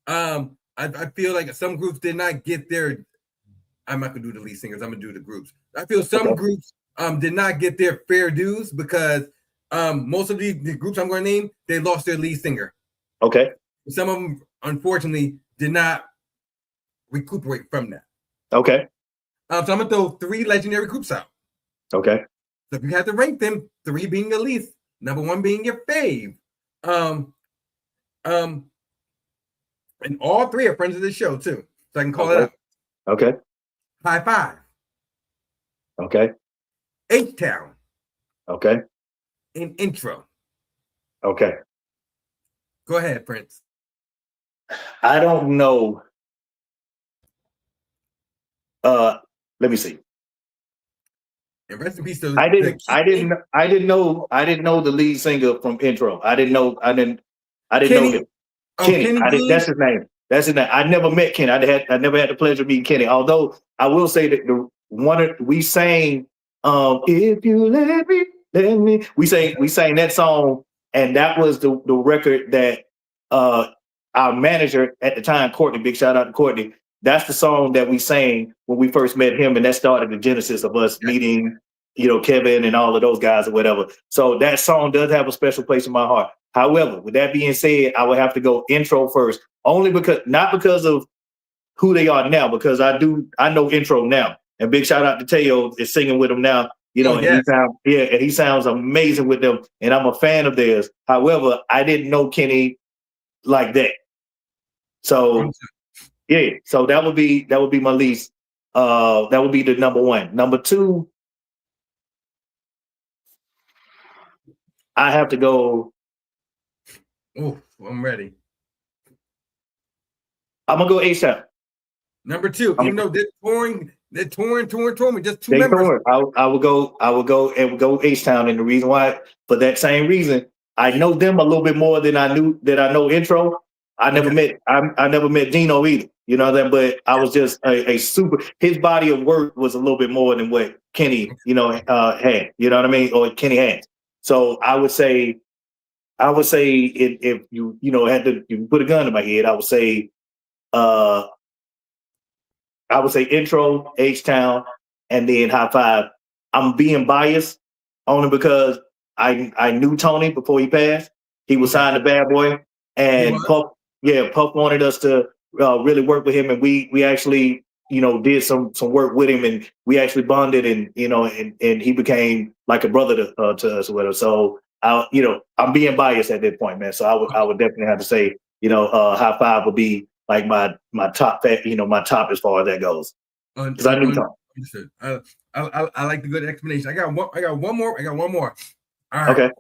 I feel like some groups did not get their. I'm not gonna do the lead singers. I'm gonna do the groups. I feel some groups did not get their fair dues because most of the groups I'm going to name, they lost their lead singer. Okay. Some of them, unfortunately, did not recuperate from that. Okay. So I'm gonna throw 3 legendary groups out. Okay. So if you had to rank them, 3 being the least, number 1 being your fave. And all 3 are friends of the show too, so I can call it out. Okay. High Five. Okay. H-Town. Okay. And Intro. Okay. Go ahead, Prince. I don't know. Let me see. And rest in peace to I didn't know the lead singer from Intro. I didn't know him. Kenny. That's his name. I never met Kenny. I never had the pleasure of meeting Kenny. Although I will say that we sang "If You Let Me." We sang that song, and that was the record that our manager at the time, Courtney. Big shout out to Courtney. That's the song that we sang when we first met him, and that started the genesis of us meeting, Kevin and all of those guys or whatever. So that song does have a special place in my heart. However, with that being said, I would have to go Intro first, not because of who they are now, because I know Intro now. And big shout out to Teo is singing with them now, and he sounds amazing with them, and I'm a fan of theirs. However, I didn't know Kenny like that. So yeah, so that would be my least. That would be the number one. Number two, I have to go. Oh, I'm ready. I'm gonna go H-Town. Number two, even though they're touring, with just two They members. touring. I would go H-Town, and the reason why, for that same reason, I know them a little bit more than I know Intro. I never met Dino either. You know that, but I was just a super. His body of work was a little bit more than what Kenny, had. You know what I mean, or Kenny has. So I would say if you had to you put a gun in my head, I would say Intro, H-Town, and then High Five. I'm being biased only because I knew Tony before he passed. He was signed to Bad Boy, and Puff wanted us to really work with him, and we actually did some work with him, and we actually bonded, and and he became like a brother to us or whatever. So I'm being biased at that point, man. So I would definitely have to say High Five would be like my top, my top as far as that goes. Because I knew Tom. I like the good explanation. I got one more. All right. Okay.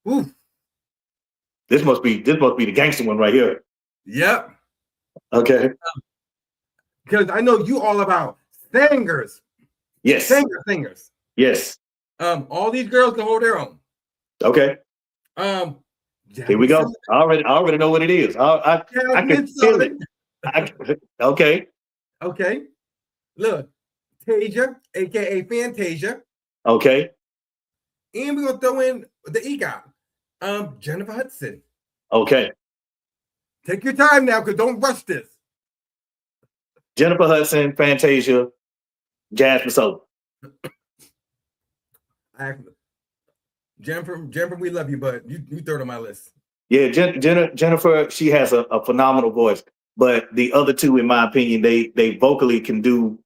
Ooh. This must be the gangster one right here. Yep. Okay. Because I know you all about singers. Yes. Singers. Yes. All these girls can hold their own. Okay. Here we go. I already know what it is. I can feel it. Okay. Okay. Look, Tasia, aka Fantasia. Okay. And we're gonna throw in the EGOT. Jennifer Hudson. Okay. Take your time now, because don't rush this. Jennifer Hudson, Fantasia, Jasmine Sullivan. Jennifer, we love you, but you third on my list. Yeah, Jennifer, she has a phenomenal voice, but the other two, in my opinion, they vocally can do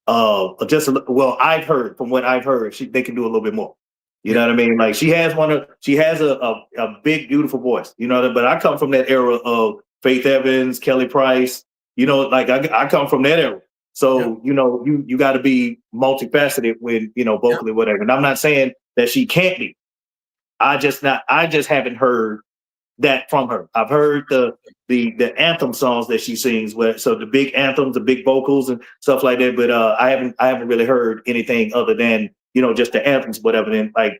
I've heard from what I've heard, they can do a little bit more. You know what I mean? Like she has a big, beautiful voice. You know, but I come from that era of Faith Evans, Kelly Price. Like I come from that era. So you got to be multifaceted with vocally, whatever. And I'm not saying that she can't be. I just haven't heard that from her. I've heard the anthem songs that she sings with, so the big anthems, the big vocals and stuff like that. But I haven't really heard anything other than just the anthems, whatever. And like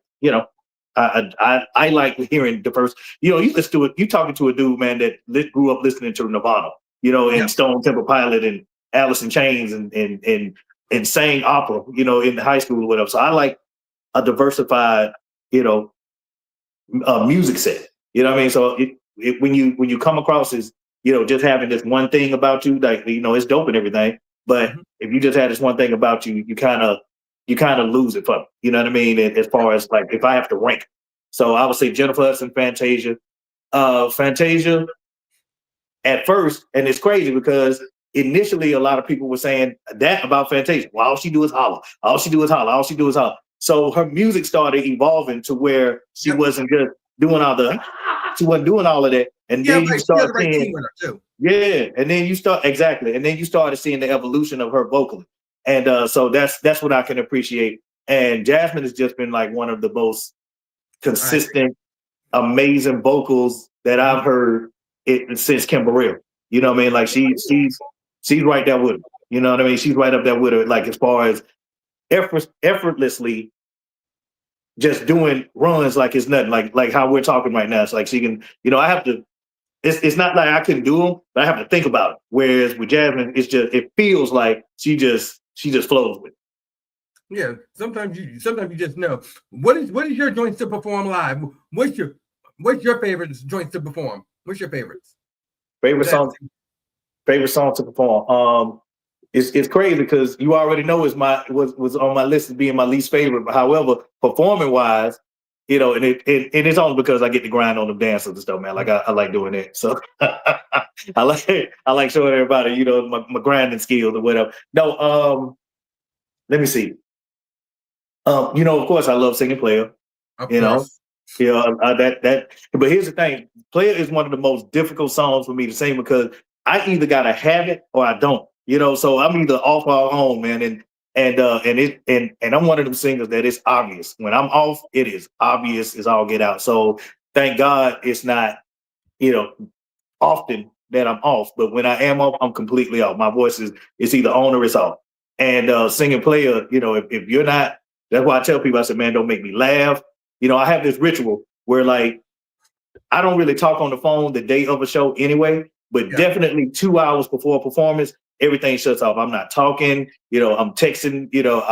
I like hearing diverse. You listen to it. You talking to a dude, man, that grew up listening to Nirvana, and Stone Temple Pilot and Alice in Chains and sang opera, in high school or whatever. So I like a diversified, music set. You know what I mean? So when you come across as, just having this one thing about you, like, it's dope and everything. But if you just had this one thing about you, you kind of lose it for me. You know what I mean? As far as like, if I have to rank. So I would say Jennifer Hudson, Fantasia. Fantasia at first, and it's crazy because initially a lot of people were saying that about Fantasia. Well, all she do is holler. All she do is holler. All she do is holler. So her music started evolving to where she wasn't just doing she wasn't doing all of that. And then you start seeing, and then you started seeing the evolution of her vocally. And so that's what I can appreciate. And Jasmine has just been like one of the most consistent, amazing vocals that I've heard since Kim Burrell. You know what I mean? Like she's right there with her. You know what I mean? She's right up there with her. Like as far as effortlessly just doing runs like it's nothing, like how we're talking right now. It's like she can, I have to, it's not like I couldn't do them, but I have to think about it. Whereas with Jasmine, it feels like she just flows with it. Yeah, sometimes you just know. What is your joints to perform live? What's your favorite joints to perform? What's your favorites? Favorite song to perform. It's crazy because you already know was on my list as being my least favorite. But however, performing wise, and it's only because I get to grind on the dancers and stuff, man. Like I like doing that. So I like showing everybody, my grinding skills or whatever. No, let me see. Of course I love singing player. You know, but here's the thing. Player is one of the most difficult songs for me to sing because I either gotta have it or I don't. You know, so I'm either off or on, man. And I'm one of them singers that it's obvious. When I'm off, it is obvious as all get out. So thank God it's not, you know, often that I'm off, but when I am off, I'm completely off. My voice is it's either on or it's off. And singing player, you know, if you're not, that's why I tell people, I said, man, don't make me laugh. You know, I have this ritual where like I don't really talk on the phone the day of a show anyway, but definitely 2 hours before a performance, everything shuts off. I'm not talking, you know, I'm texting, you know,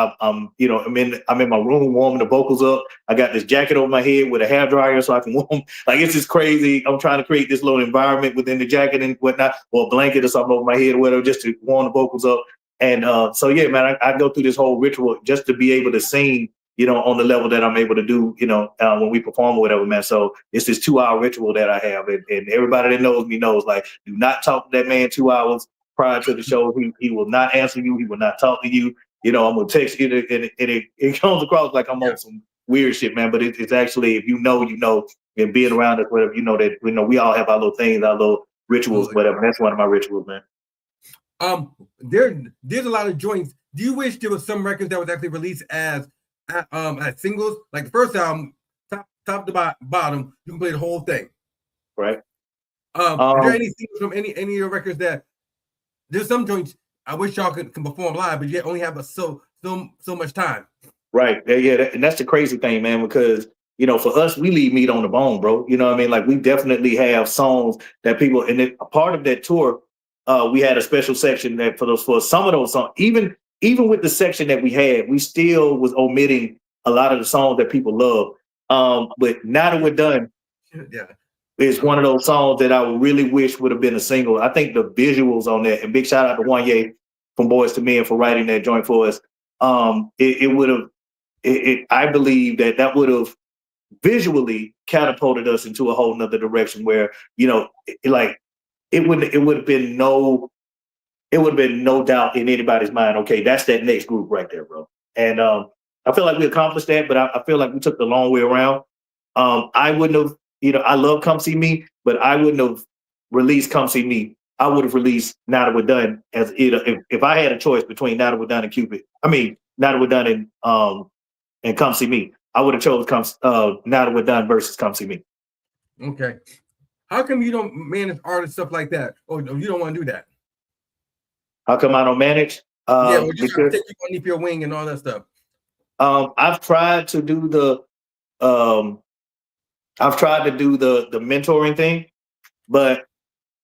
you know, I'm in my room warming the vocals up. I got this jacket over my head with a hair dryer so I can warm. Like it's just crazy. I'm trying to create this little environment within the jacket and whatnot, or a blanket or something over my head or whatever, just to warm the vocals up. And so yeah, man, I go through this whole ritual just to be able to sing, you know, on the level that I'm able to do, you know, when we perform or whatever, man. So it's this 2 hour ritual that I have. And everybody that knows me knows, like, do not talk to that man 2 hours prior to the show. He will not answer you. He will not talk to you. You know, I'm going to text you and it comes across like I'm on some weird shit, man. But it's actually, if you know, and being around us, whatever, you know, that, you know, we all have our little things, our little rituals, whatever. That's one of my rituals, man. There's a lot of joints. Do you wish there was some records that was actually released as singles? Like the first album, top to bottom, you can play the whole thing. Right. Is there any singles from any of your records that there's some joints I wish y'all can perform live, but you only have so much time. Right. Yeah. And that's the crazy thing, man, because, you know, for us, we leave meat on the bone, bro. You know what I mean? Like we definitely have songs that people, and a part of that tour, we had a special section that for some of those songs, even with the section that we had, we still was omitting a lot of the songs that people love. But Now That We're Done is one of those songs that I really wish would have been a single. I think the visuals on that, and big shout out to Wanye from Boys to Men for writing that joint for us. It would have, I believe that would have visually catapulted us into a whole nother direction where, you know, it would have been no doubt in anybody's mind, okay, that's that next group right there, bro. And I feel like we accomplished that, but I feel like we took the long way around. I wouldn't have, you know, I love Come See Me, but I wouldn't have released Come See Me. I would have released Now That We're Done as either if I had a choice between Now That We're Done and Cupid. I mean, Now That We're Done and Come See Me. I would have chose Now That We're Done versus Come See Me. Okay. How come you don't manage artists, stuff like that? Or you don't want to do that? How come I don't manage? Well, just take you underneath your wing and all that stuff. I've tried to do the mentoring thing, but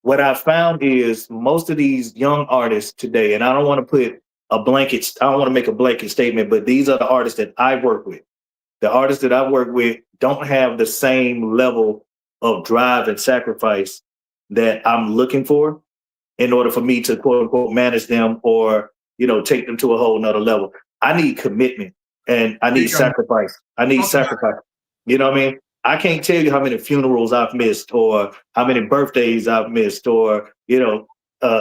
what I found is most of these young artists today, and I don't want to make a blanket statement, but these are the artists that I work with. The artists that I work with don't have the same level of drive and sacrifice that I'm looking for in order for me to quote unquote manage them or, you know, take them to a whole nother level. I need commitment and I need sacrifice. You know what I mean? I can't tell you how many funerals I've missed or how many birthdays I've missed or, you know,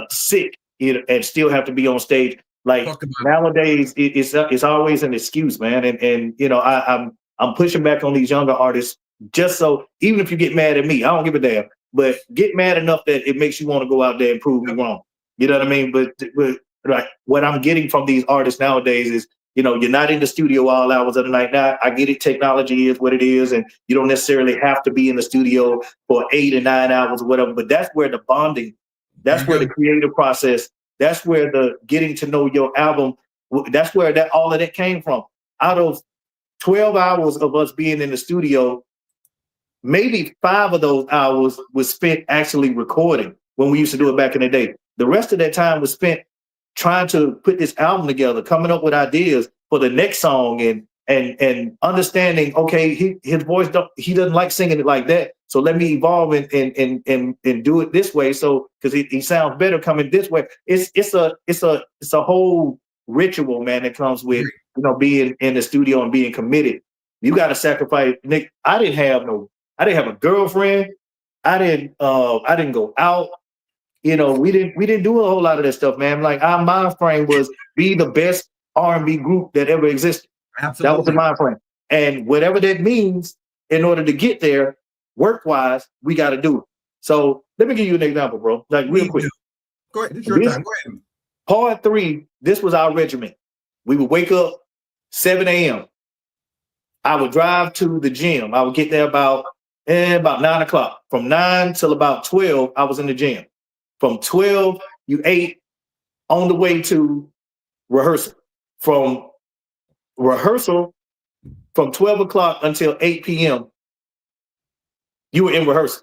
sick, you know, and still have to be on stage. Like nowadays, it's always an excuse, man. And you know, I'm pushing back on these younger artists just so even if you get mad at me, I don't give a damn. But get mad enough that it makes you want to go out there and prove me wrong. You know what I mean? But like what I'm getting from these artists nowadays is, you know, you're not in the studio all hours of the night. Now, I get it. Technology is what it is. And you don't necessarily have to be in the studio for 8 or 9 hours or whatever. But that's where the bonding, that's where the creative process, that's where the getting to know your album, that's where all of that came from. Out of 12 hours of us being in the studio, maybe 5 of those hours was spent actually recording when we used to do it back in the day. The rest of that time was spent trying to put this album together, coming up with ideas for the next song and understanding, okay, his voice, he doesn't like singing it like that. So let me evolve and do it this way. So, cause he sounds better coming this way. It's a whole ritual, man, that comes with, you know, being in the studio and being committed. You got to sacrifice. Nick, I didn't have a girlfriend. I didn't go out. You know, we didn't do a whole lot of that stuff, man. Like our mind frame was be the best R&B group that ever existed. Absolutely. That was the mind frame. And whatever that means, in order to get there, work-wise, we got to do it. So let me give you an example, bro. Like real quick. Go ahead. It's your time. Go ahead. Part 3, this was our regiment. We would wake up 7 a.m. I would drive to the gym. I would get there about 9 o'clock. From 9 till about 12, I was in the gym. From 12, you ate on the way to rehearsal. From rehearsal, from 12 o'clock until 8 p.m., you were in rehearsal.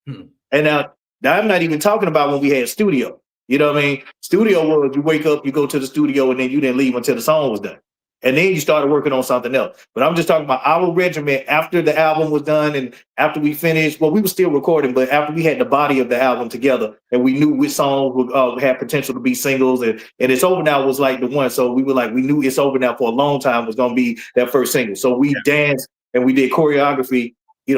And now I'm not even talking about when we had studio. You know what I mean? Studio was you wake up, you go to the studio, and then you didn't leave until the song was done. And then you started working on something else. But I'm just talking about our regiment after the album was done and after we finished. Well, we were still recording, but after we had the body of the album together and we knew which songs would have potential to be singles, and It's Over Now was like the one. So we knew It's Over Now for a long time was going to be that first single. So we danced and we did choreography,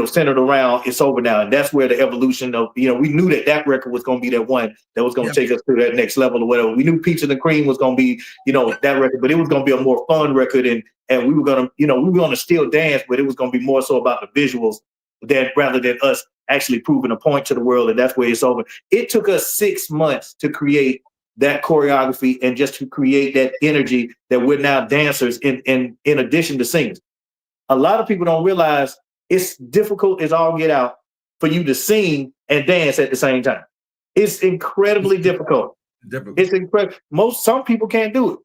centered around It's Over Now. And that's where the evolution of, we knew that record was going to be that one that was going to take us to that next level or whatever. We knew Peaches and Cream was going to be, that record, but it was going to be a more fun record. And we were going to, we were going to still dance, but it was going to be more so about the visuals rather than us actually proving a point to the world. And that's where It's Over. It took us 6 months to create that choreography and just to create that energy that we're now dancers in addition to singers. A lot of people don't realize it's difficult as all get out for you to sing and dance at the same time. It's incredibly difficult. It's incredible. Some people can't do it.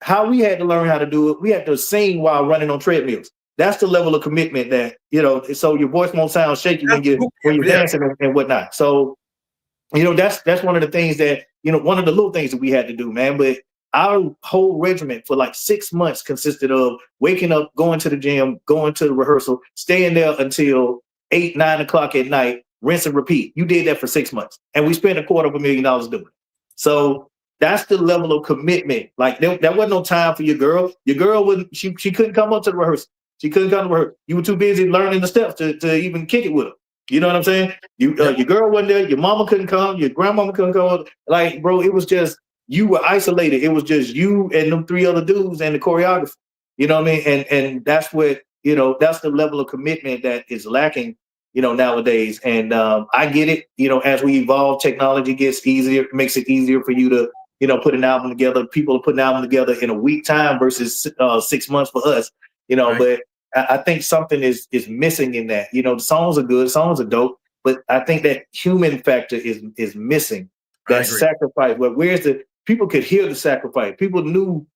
How we had to learn how to do it, we had to sing while running on treadmills. That's the level of commitment that, so your voice won't sound shaky when you're dancing and whatnot. So, that's one of the things that, one of the little things that we had to do, man. But our whole regiment for like 6 months consisted of waking up, going to the gym, going to the rehearsal, staying there until 8, 9 o'clock at night, rinse and repeat. You did that for 6 months. And we spent $250,000 doing it. So that's the level of commitment. Like there wasn't no time for your girl. Your girl wouldn't, she couldn't come up to the rehearsal. She couldn't come to rehearsal. You were too busy learning the steps to even kick it with her. You know what I'm saying? Your girl wasn't there. Your mama couldn't come. Your grandmama couldn't come. Like, bro, it was just, you were isolated. It was just you and them 3 other dudes and the choreographer. You know what I mean? And that's what, that's the level of commitment that is lacking, nowadays. And I get it. As we evolve, technology gets easier, makes it easier for you to, put an album together. People are putting an album together in a week time versus 6 months for us, right. But I think something is missing in that. The songs are good, songs are dope, but I think that human factor is missing. That sacrifice. Well, people could hear the sacrifice. People knew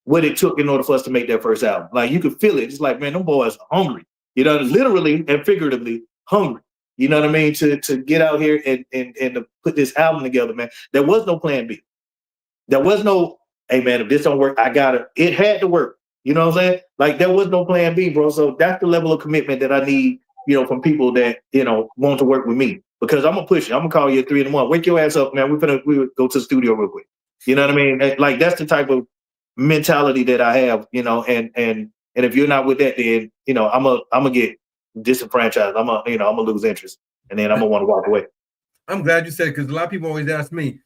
what it took in order for us to make that first album. Like you could feel it. It's like, man, them boys are hungry. Literally and figuratively hungry. You know what I mean? To get out here and to put this album together, man. There was no plan B. There was no, hey man, if this don't work, it had to work. You know what I'm saying? Like there was no plan B, bro. So that's the level of commitment that I need, from people that, want to work with me. Because I'm gonna push you. I'm gonna call you at 3 a.m. Wake your ass up, man. We would go to the studio real quick. You know what I mean? Like that's the type of mentality that I have, and if you're not with that, then I'm gonna get disenfranchised. I'm gonna lose interest, and then I'm gonna want to walk away. I'm glad you said it because a lot of people always ask me,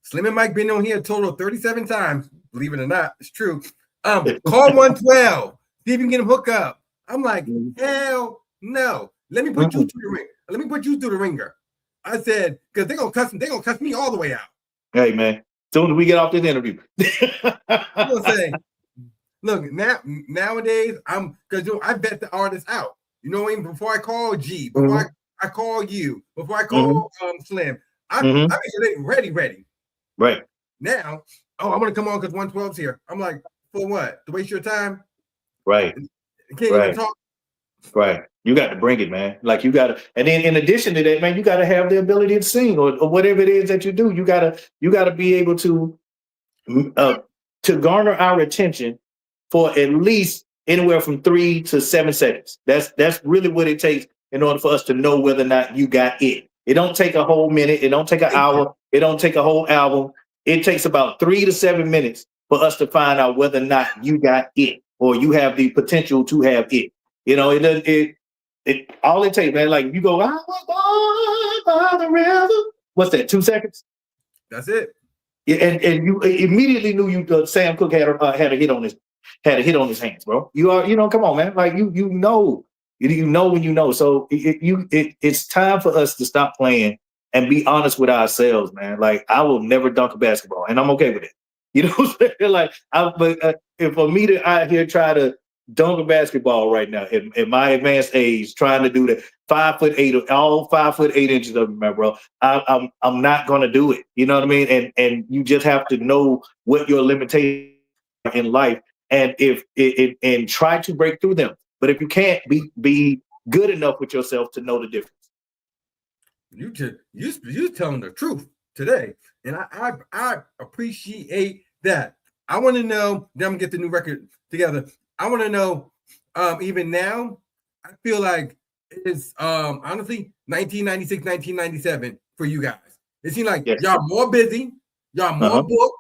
Slim and Mike been on here a total of 37 times. Believe it or not, it's true. Call 112. See if you can get them hooked up. I'm like, hell no. Let me put you through the ring. Let me put you through the ringer. I said, because they're gonna cuss me all the way out. Hey man, soon as we get off this interview. I'm gonna say, look, nowadays, because I vet the artist out. Before I call G, before I call you, before I call Slim, I make sure they're ready. Right. Now, I'm gonna come on because 112's here. I'm like, for what? To waste your time? Right. You can't even talk. Right. You got to bring it, man. Like you got to, and then in addition to that, man, you got to have the ability to sing or whatever it is that you do. You got to be able to garner our attention for at least anywhere from 3 to 7 seconds. That's really what it takes in order for us to know whether or not you got it. It don't take a whole minute. It don't take an hour. It don't take a whole album. It takes about 3 to 7 minutes for us to find out whether or not you got it or you have the potential to have it. It all it takes, man. Like you go, I was born by the river. What's that? 2 seconds. That's it. Yeah, and you immediately knew Sam Cooke had a hit on this. had a hit on his hands, bro. Come on, man. Like you know when you know. So it's time for us to stop playing and be honest with ourselves, man. Like I will never dunk a basketball, and I'm okay with it. You know what I'm saying? Like, if for me to out here try to dunk a basketball right now at my advanced age, trying to do the 5'8", all 5'8" of me, bro, I'm not gonna do it. You know what I mean? And you just have to know what your limitations are in life, and and try to break through them. But if you can't, be good enough with yourself to know the difference. You telling the truth today, and I appreciate that. I want to know. Then I'm gonna get the new record together. I want to know. Even now, I feel like it's honestly 1996, 1997 for you guys. It seems like y'all more busy, y'all more booked.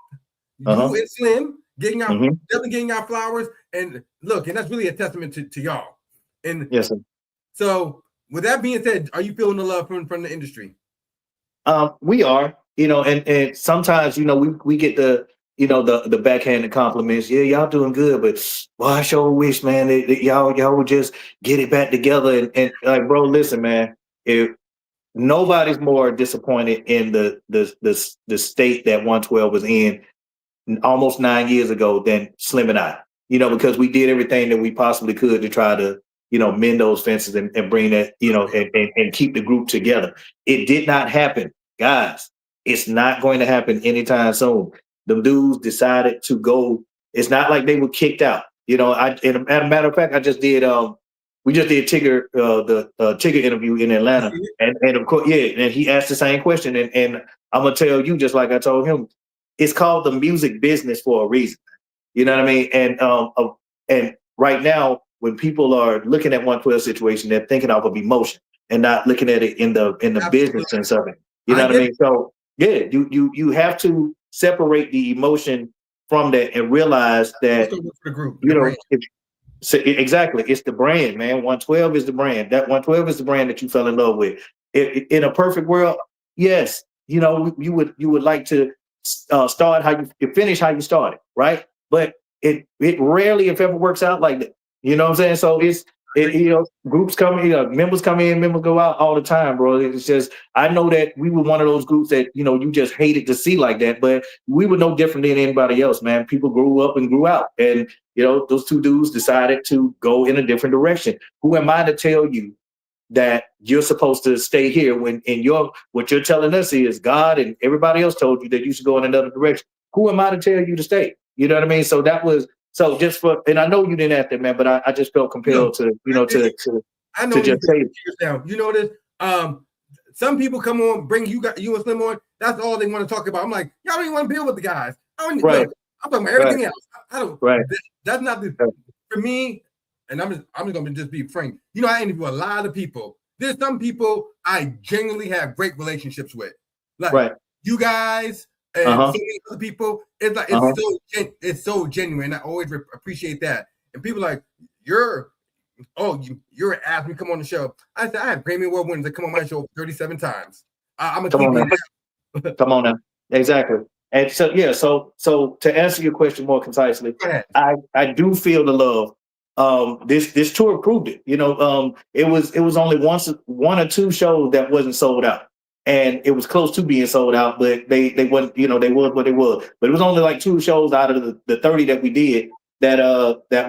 You and Slim getting out, definitely getting out flowers, and look, and that's really a testament to y'all. And yes, sir. So, with that being said, are you feeling the love from the industry? We are, and sometimes, we get the backhanded compliments. Yeah, y'all doing good, but well, I sure wish, man, that y'all would just get it back together. And like, bro, listen, man, if nobody's more disappointed in the state that 112 was in almost 9 years ago than Slim and I, because we did everything that we possibly could to try to, mend those fences and bring that, and keep the group together. It did not happen, guys. It's not going to happen anytime soon. The dudes decided to go. It's not like they were kicked out. As a matter of fact, I just did, we just did Tigger, the Tigger interview in Atlanta. And of course, and he asked the same question. And I'm going to tell you, just like I told him, it's called the music business for a reason. You know what I mean? And right now, when people are looking at 112 situation, they're thinking of emotion and not looking at it in the business sense of it. You know what I mean? So yeah, you have to separate the emotion from that and realize that the group, exactly, it's the brand, man. 112 is the brand. That 112 is the brand that you fell in love with. In a perfect world, yes, you would like to start how you finish how you started, right? But it rarely, if ever, works out like that. You know what I'm saying? So groups come in, members come in, members go out all the time, bro. It's just, I know that we were one of those groups that, you just hated to see like that, but we were no different than anybody else, man. People grew up and grew out. And, those two dudes decided to go in a different direction. Who am I to tell you that you're supposed to stay here when what you're telling us is God and everybody else told you that you should go in another direction? Who am I to tell you to stay? You know what I mean? So that was, so just for, and I know you didn't have that, man, but I just felt compelled to just say it. Down. You know this. Some people come on, bring you and Slim on. That's all they want to talk about. I'm like, y'all don't even want to build with the guys. I'm talking about everything else. I don't. Right. That's not for me. And I'm just gonna just be frank. I interview a lot of people. There's some people I genuinely have great relationships with, like you guys. And so many other people, it's like it's so genuine. I always appreciate that. And people like you're asked me to come on the show. I said I have Grammy Award winners that come on my show 37 times. I'm gonna keep it. Come on now, exactly. And so to answer your question more concisely, I do feel the love. This tour proved it. It was only one or two shows that wasn't sold out. And it was close to being sold out, but they wasn't, they was what they was. But it was only like two shows out of the 30 that we did that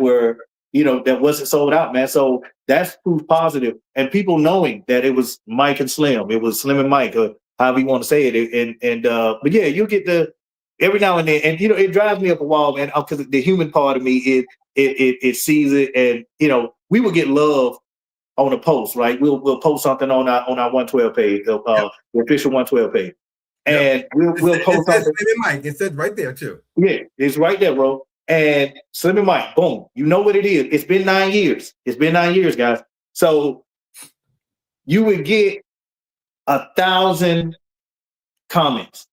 were, that wasn't sold out, man. So that's proof positive. And people knowing that it was Mike and Slim, it was Slim and Mike, or however you want to say it. But yeah, you get every now and then, and it drives me up a wall, man, because the human part of me it sees it, and we would get love on a post, right? We'll post something on our 112 page, the official 112 page, and we'll post something. Slim and Mike, it says right there too. Yeah, it's right there, bro. And Slim and Mike, boom. You know what it is? It's been 9 years. It's been 9 years, guys. So you would get 1,000 comments.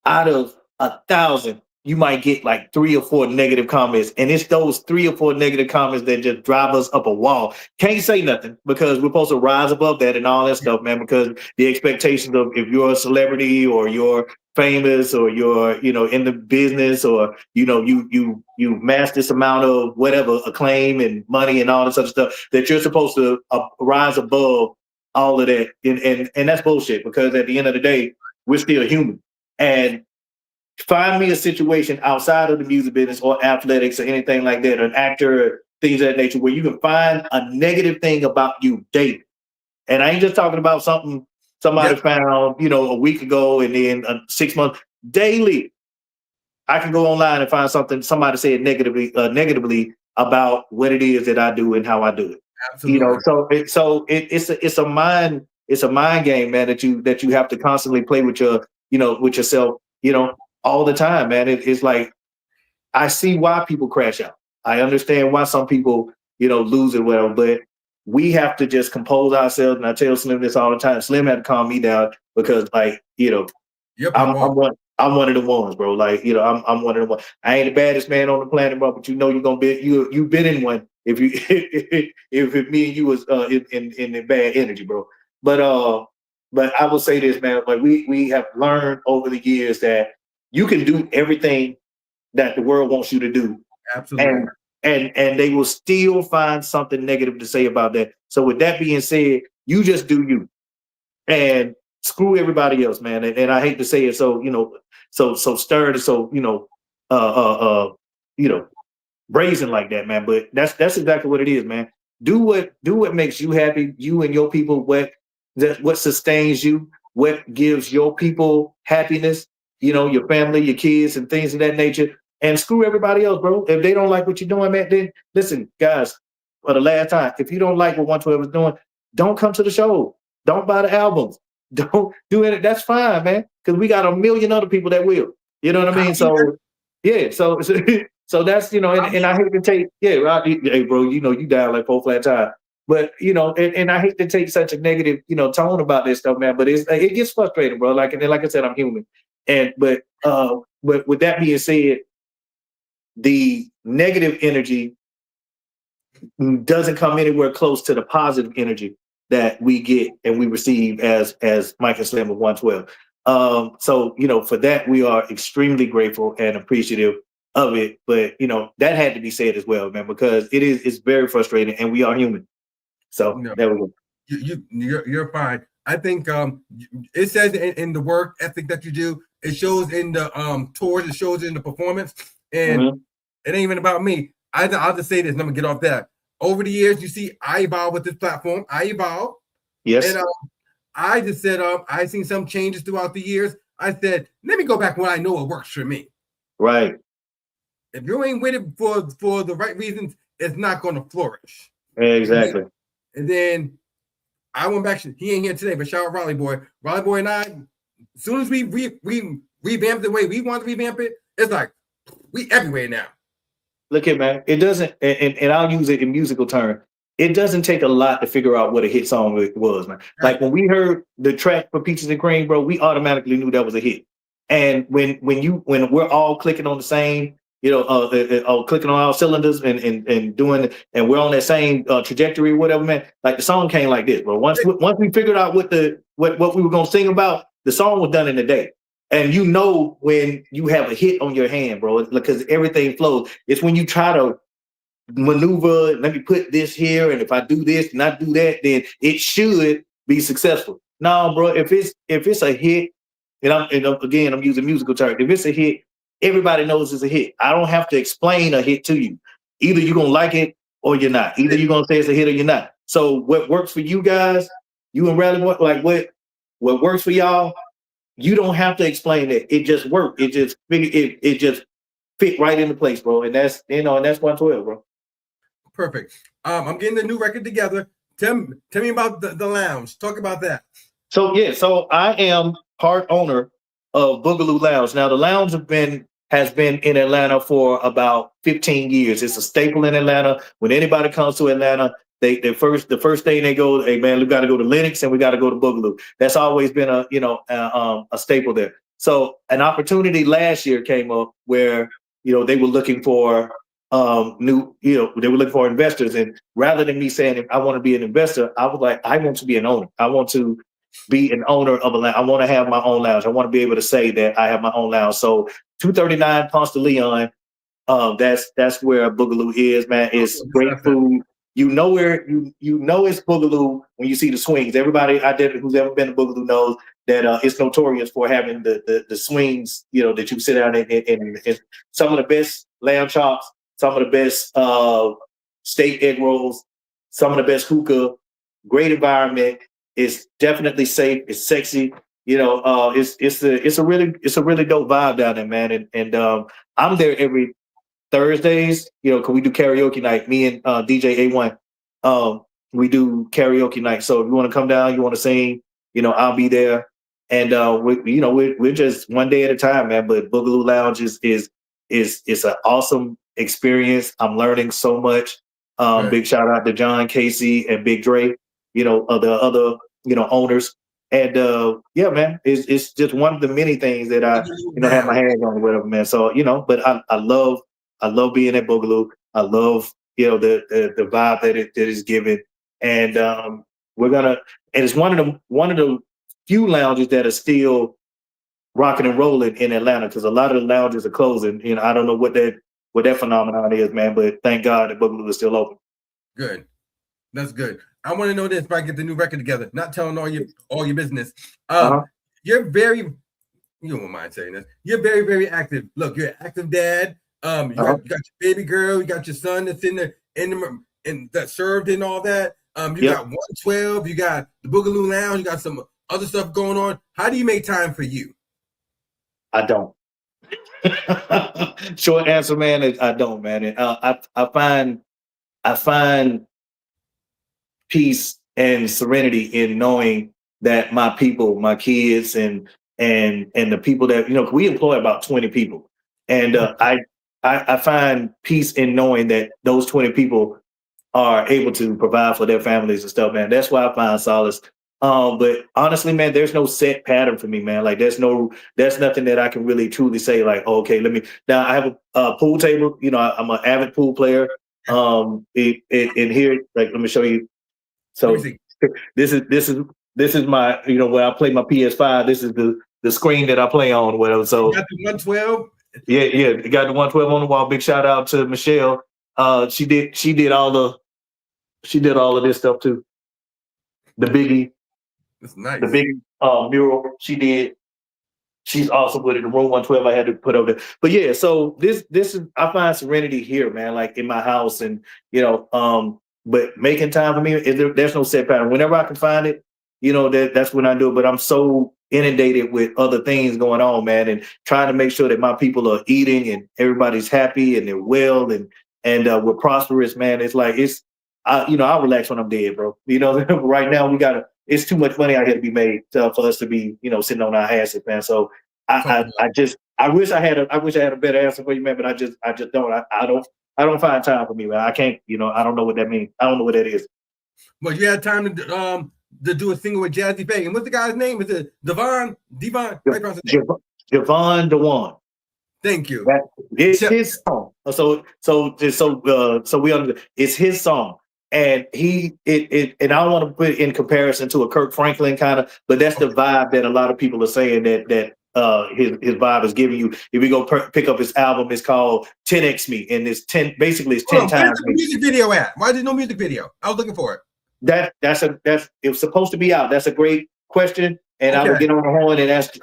Out of 1,000, you might get like 3 or 4 negative comments. And it's those 3 or 4 negative comments that just drive us up a wall. Can't say nothing because we're supposed to rise above that and all that stuff, man, because the expectations of if you're a celebrity or you're famous or you're, you know, in the business or, you know, you mass this amount of whatever acclaim and money and all this other stuff that you're supposed to rise above all of that. And that's bullshit because at the end of the day, we're still human. And find me a situation outside of the music business or athletics or anything like that, an actor, things of that nature, where you can find a negative thing about you daily. And I ain't just talking about something somebody found, you know, a week ago and then 6 months. Daily, I can go online and find something somebody said negatively about what it is that I do and how I do it. Absolutely. You know, it's a mind game, man, that you have to constantly play with with yourself, you know, all the time, man. It's like I see why people crash out. I understand why some people, you know, lose it well, but we have to just compose ourselves. And I tell Slim this all the time. Slim had to calm me down because, like, you know, I'm one of the ones, bro. Like, you know, I'm one of the ones. I ain't the baddest man on the planet, bro, but you know you're gonna be you've been in one if you if me and you was in the bad energy, bro. But I will say this, man. Like we have learned over the years that you can do everything that the world wants you to do. Absolutely. And they will still find something negative to say about that. So with that being said, you just do you. And screw everybody else, man. And I hate to say it so, you know, so stern and so, you know, brazen like that, man. But that's exactly what it is, man. Do what makes you happy, you and your people, what sustains you, what gives your people happiness, you know, your family, your kids, and things of that nature. And screw everybody else, bro. If they don't like what you're doing, man, then listen, guys, for the last time, if you don't like what 112 is doing, don't come to the show. Don't buy the albums. Don't do it. That's fine, man. Because we got a million other people that will. You know what I mean? So yeah, so that's, you know, and I hate to take, hey bro, you know, you died like 4 flat tires. But you know, and I hate to take such a negative, you know, tone about this stuff, man. But it gets frustrating, bro. Like I said, I'm human. But with that being said, the negative energy doesn't come anywhere close to the positive energy that we get and we receive as Mike and Slim of 112. So, you know, for that, we are extremely grateful and appreciative of it. But, you know, that had to be said as well, man, because it's very frustrating and we are human. So there we go. You're fine. I think it says in the work ethic that you do, it shows in the tours, it shows in the performance. And it ain't even about me. I'll just say this, and I'm gonna get off that. Over the years, you see, I evolve with this platform. I evolve. Yes. And I just said, I've seen some changes throughout the years. I said, let me go back when I know it works for me. Right. If you ain't with it for the right reasons, it's not going to flourish. Exactly. And then I went back. He ain't here today, but shout out Raleigh Boy. Raleigh Boy and I, as soon as we revamped the way we want to revamp it, it's like we everywhere now. Look at, man, it doesn't, and I'll use it in musical terms. It doesn't take a lot to figure out what a hit song was, man. Right. Like when we heard the track for Peaches and Cream, bro, we automatically knew that was a hit. And when we're all clicking on the same, you know, clicking on our cylinders and doing, and we're on that same trajectory, whatever, man. Like the song came like this, bro. Once we figured out what we were gonna sing about, the song was done in a day. And you know when you have a hit on your hand, bro, because everything flows. It's when you try to maneuver, let me put this here, and if I do this and I do that, then it should be successful. No, bro, if it's a hit, and I'm using musical terms, if it's a hit, everybody knows it's a hit. I don't have to explain a hit to you. Either you're gonna like it or you're not. Either you're gonna say it's a hit or you're not. So what works for you guys, you and Raleigh, like what works for y'all, you don't have to explain it. It just worked. It just fit right into place, bro. And that's, you know, and that's 112, bro. Perfect. I'm getting the new record together. Tell me about the lounge. Talk about that. So I am part owner of Boogaloo Lounge. Now the lounge has been in Atlanta for about 15 years. It's a staple in Atlanta. When anybody comes to Atlanta, the first thing they go, hey man, we got to go to Lennox and we got to go to Boogaloo. That's always been a staple there. So an opportunity last year came up where, you know, they were looking for they were looking for investors. And rather than me saying I want to be an investor, I was like, I want to be an owner. I want to be an owner of a lounge. I want to have my own lounge. I want to be able to say that I have my own lounge. So 239 Ponce de Leon. That's where Boogaloo is, man. It's great food. You know where you know it's Boogaloo when you see the swings. Everybody who's ever been to Boogaloo knows that it's notorious for having the swings. You know that you sit down and some of the best lamb chops, some of the best steak egg rolls, some of the best hookah. Great environment. It's definitely safe. It's sexy. You know, it's a really dope vibe down there, man. And I'm there every Thursdays, you know, because we do karaoke night. Me and DJ A1, we do karaoke night. So if you want to come down, you want to sing, you know, I'll be there. And we're just one day at a time, man. But Boogaloo Lounge is an awesome experience. I'm learning so much. Big shout out to John, Casey, and Big Dre, you know, the other owners. And yeah, man, it's just one of the many things that I have my hands on or whatever, man. So but I love being at Boogaloo. I love the vibe that it is given, and and it's one of the few lounges that are still rocking and rolling in Atlanta, because a lot of the lounges are closing. You know, I don't know what that phenomenon is, man, but thank God that Boogaloo is still open. Good, that's good. I want to know this if I get the new record together. Not telling all your business. You're very, you don't mind saying this. You're very, very active. Look, you're an active dad. You got your baby girl. You got your son that's in there and that served and all that. You got 112. You got the Boogaloo Lounge. You got some other stuff going on. How do you make time for you? I don't. Short answer, man, is I don't, man. And I find peace and serenity in knowing that my people, my kids, and the people that we employ about 20 people, and I find peace in knowing that those 20 people are able to provide for their families and stuff, man. That's why I find solace. But honestly, man, there's no set pattern for me, man. Like there's nothing that I can really truly say, like, okay, now I have a pool table. You know, I'm an avid pool player. In here, like, let me show you. So this is my, where I play my PS5. This is the screen that I play on, whatever. So you got the 112. Yeah, you got the 112 on the wall. Big shout out to Michelle. She did all of this stuff too. The Biggie. That's nice. The Biggie mural she did. She's awesome with it. The room 112 I had to put over there. But yeah, so this is, I find serenity here, man, like in my house, and but making time for me, there's no set pattern. Whenever I can find it, that's when I do it. But I'm so inundated with other things going on, man, and trying to make sure that my people are eating and everybody's happy and they're well and we're prosperous, man. It's like I'll relax when I'm dead, bro. Right now it's too much money out here to be made for us to be sitting on our asses, man. So I wish I had a better answer for you, man, but I just don't. I don't find time for me, man. I can't, I don't know what that means. I don't know what that is. But you had time to do a single with Jazzy Faye. And what's the guy's name? Is it Devon? Javon Dewan. Thank you. It's his song. So we understand. It's his song. And and I don't want to put it in comparison to a Kirk Franklin kind of, but that's the vibe that a lot of people are saying that his vibe is giving you. If you go pick up his album, it's called 10X Me, and it's 10 times. Where's the music video at? Why there's no music video? I was looking for it. It was supposed to be out. That's a great question, and I will get on the horn and ask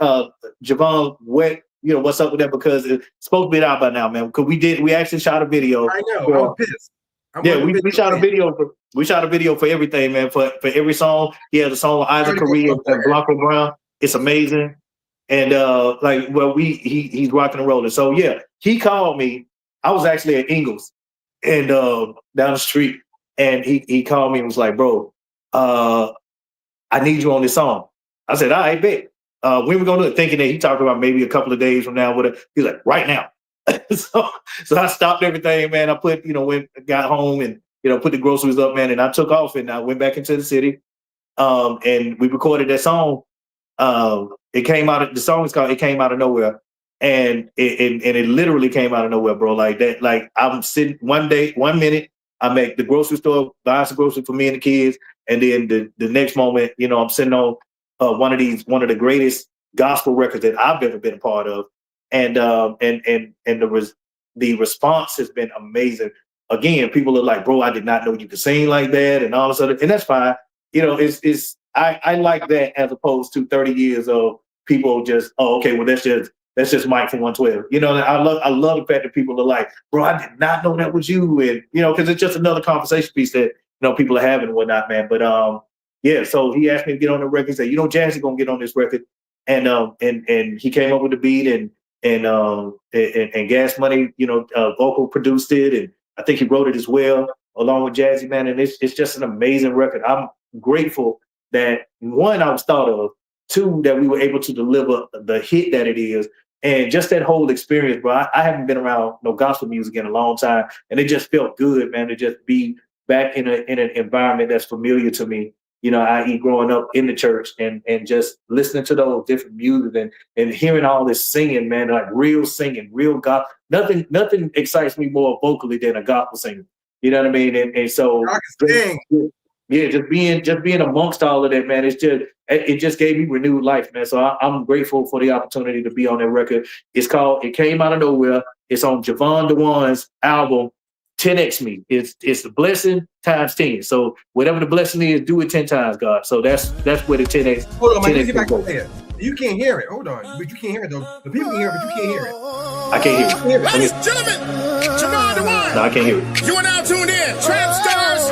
Javon what's up with that, because it's supposed to be out by now, man. Because we actually shot a video. I know. I was pissed. We shot a video. We shot a video for everything, man. For every song, he has a song with Isaac Correa and Blanco Brown. It's amazing, and he's rocking and rolling. So yeah, he called me. I was actually at Ingles, and down the street, and he called me and was like, "Bro, I need you on this song." I said, "All right, bet." When we gonna do it? Thinking that he talked about maybe a couple of days from now. He's like, "Right now." so I stopped everything, man. I got home and put the groceries up, man, and I took off and I went back into the city. And we recorded that song. The song is called "It Came Out of Nowhere," and it literally came out of nowhere, bro. Like that. Like I'm sitting one minute I'm at the grocery store buying some groceries for me and the kids, and then the next moment, I'm sitting on one of the greatest gospel records that I've ever been a part of, and the response has been amazing. Again, people are like, bro, I did not know you could sing like that, and all this other, and that's fine. I like that as opposed to 30 years of people just, oh, okay, well, that's just Mike from 112. I love the fact that people are like, bro, I did not know that was you, and because it's just another conversation piece that people are having and whatnot, man. But yeah, so he asked me to get on the record. He said, Jazzy gonna get on this record, and he came up with the beat, and Gas Money, vocal produced it, and I think he wrote it as well, along with Jazzy, man. And it's just an amazing record. I'm grateful that, one, I was thought of, two, that we were able to deliver the hit that it is, and just that whole experience, bro. I haven't been around no gospel music in a long time, and it just felt good, man, to just be back in an environment that's familiar to me. I.e. growing up in the church and just listening to those different music and hearing all this singing, man, like real singing, real God. Nothing excites me more vocally than a gospel singer. You know what I mean? And so, yeah, just being amongst all of that, man, it just gave me renewed life, man. So I'm grateful for the opportunity to be on that record. It's called It Came Out of Nowhere. It's on Javon DeWan's album, 10X Me. It's the blessing times 10. So whatever the blessing is, do it 10 times, God. So that's where the 10X. Hold on, Mike, let me see if I can play it. You can't hear it. Hold on, but you can't hear it though. The people can hear it, but you can't hear it. I can't hear it. Ladies and gentlemen, Javon DeWan. No, I can't hear it. You are now tuned in. Trap Stars.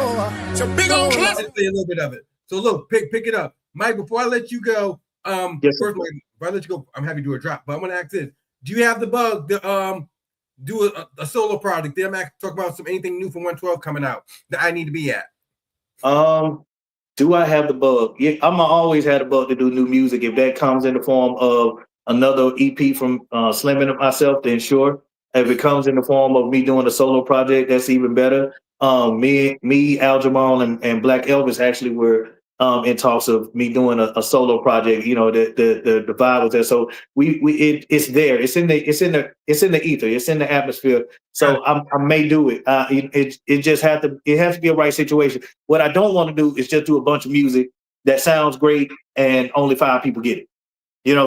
It's a big old blessing. Let's play a little bit of it. So look, pick it up, Mike. Before I let you go, yes, first, Mike, before I let you go, I'm happy to do a drop, but I want to ask this: do you have the bug to do a solo project? Did I talk about anything new from 112 coming out that I need to be at? Do I have the bug? Yeah, I'm always had a bug to do new music. If that comes in the form of another EP from Slim and myself, then sure. If it comes in the form of me doing a solo project, that's even better. Me, Al Jamal, and Black Elvis actually were in talks of me doing a solo project. The vibe was there. So it's there. It's in the ether. It's in the atmosphere. So I may do it. It just has to be a right situation. What I don't want to do is just do a bunch of music that sounds great and only 5 people get it.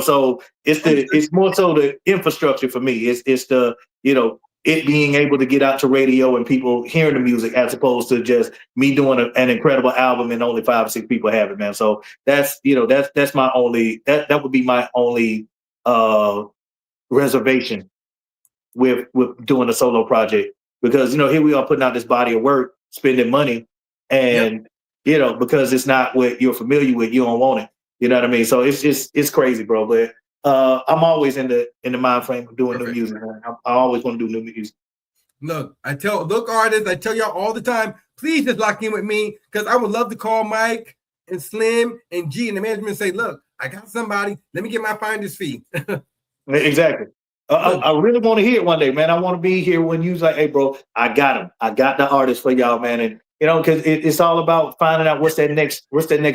So it's more so the infrastructure for me. It's the it being able to get out to radio and people hearing the music, as opposed to just me doing an incredible album and only 5 or 6 people have it, man. So that's my only, that would be my only reservation with doing a solo project, because here we are putting out this body of work, spending money, and because it's not what you're familiar with, you don't want it. You know what I mean? So it's crazy, bro. But I'm always in the mind frame of doing new music, man. I always want to do new music. Look, artists, I tell y'all all the time, please just lock in with me, because I would love to call Mike and Slim and G and the management and say, look, I got somebody. Let me get my finder's fee. Exactly. I really want to hear it one day, man. I want to be here when you're like, hey, bro, I got him. I got the artist for y'all, man. And because it's all about finding out what's that next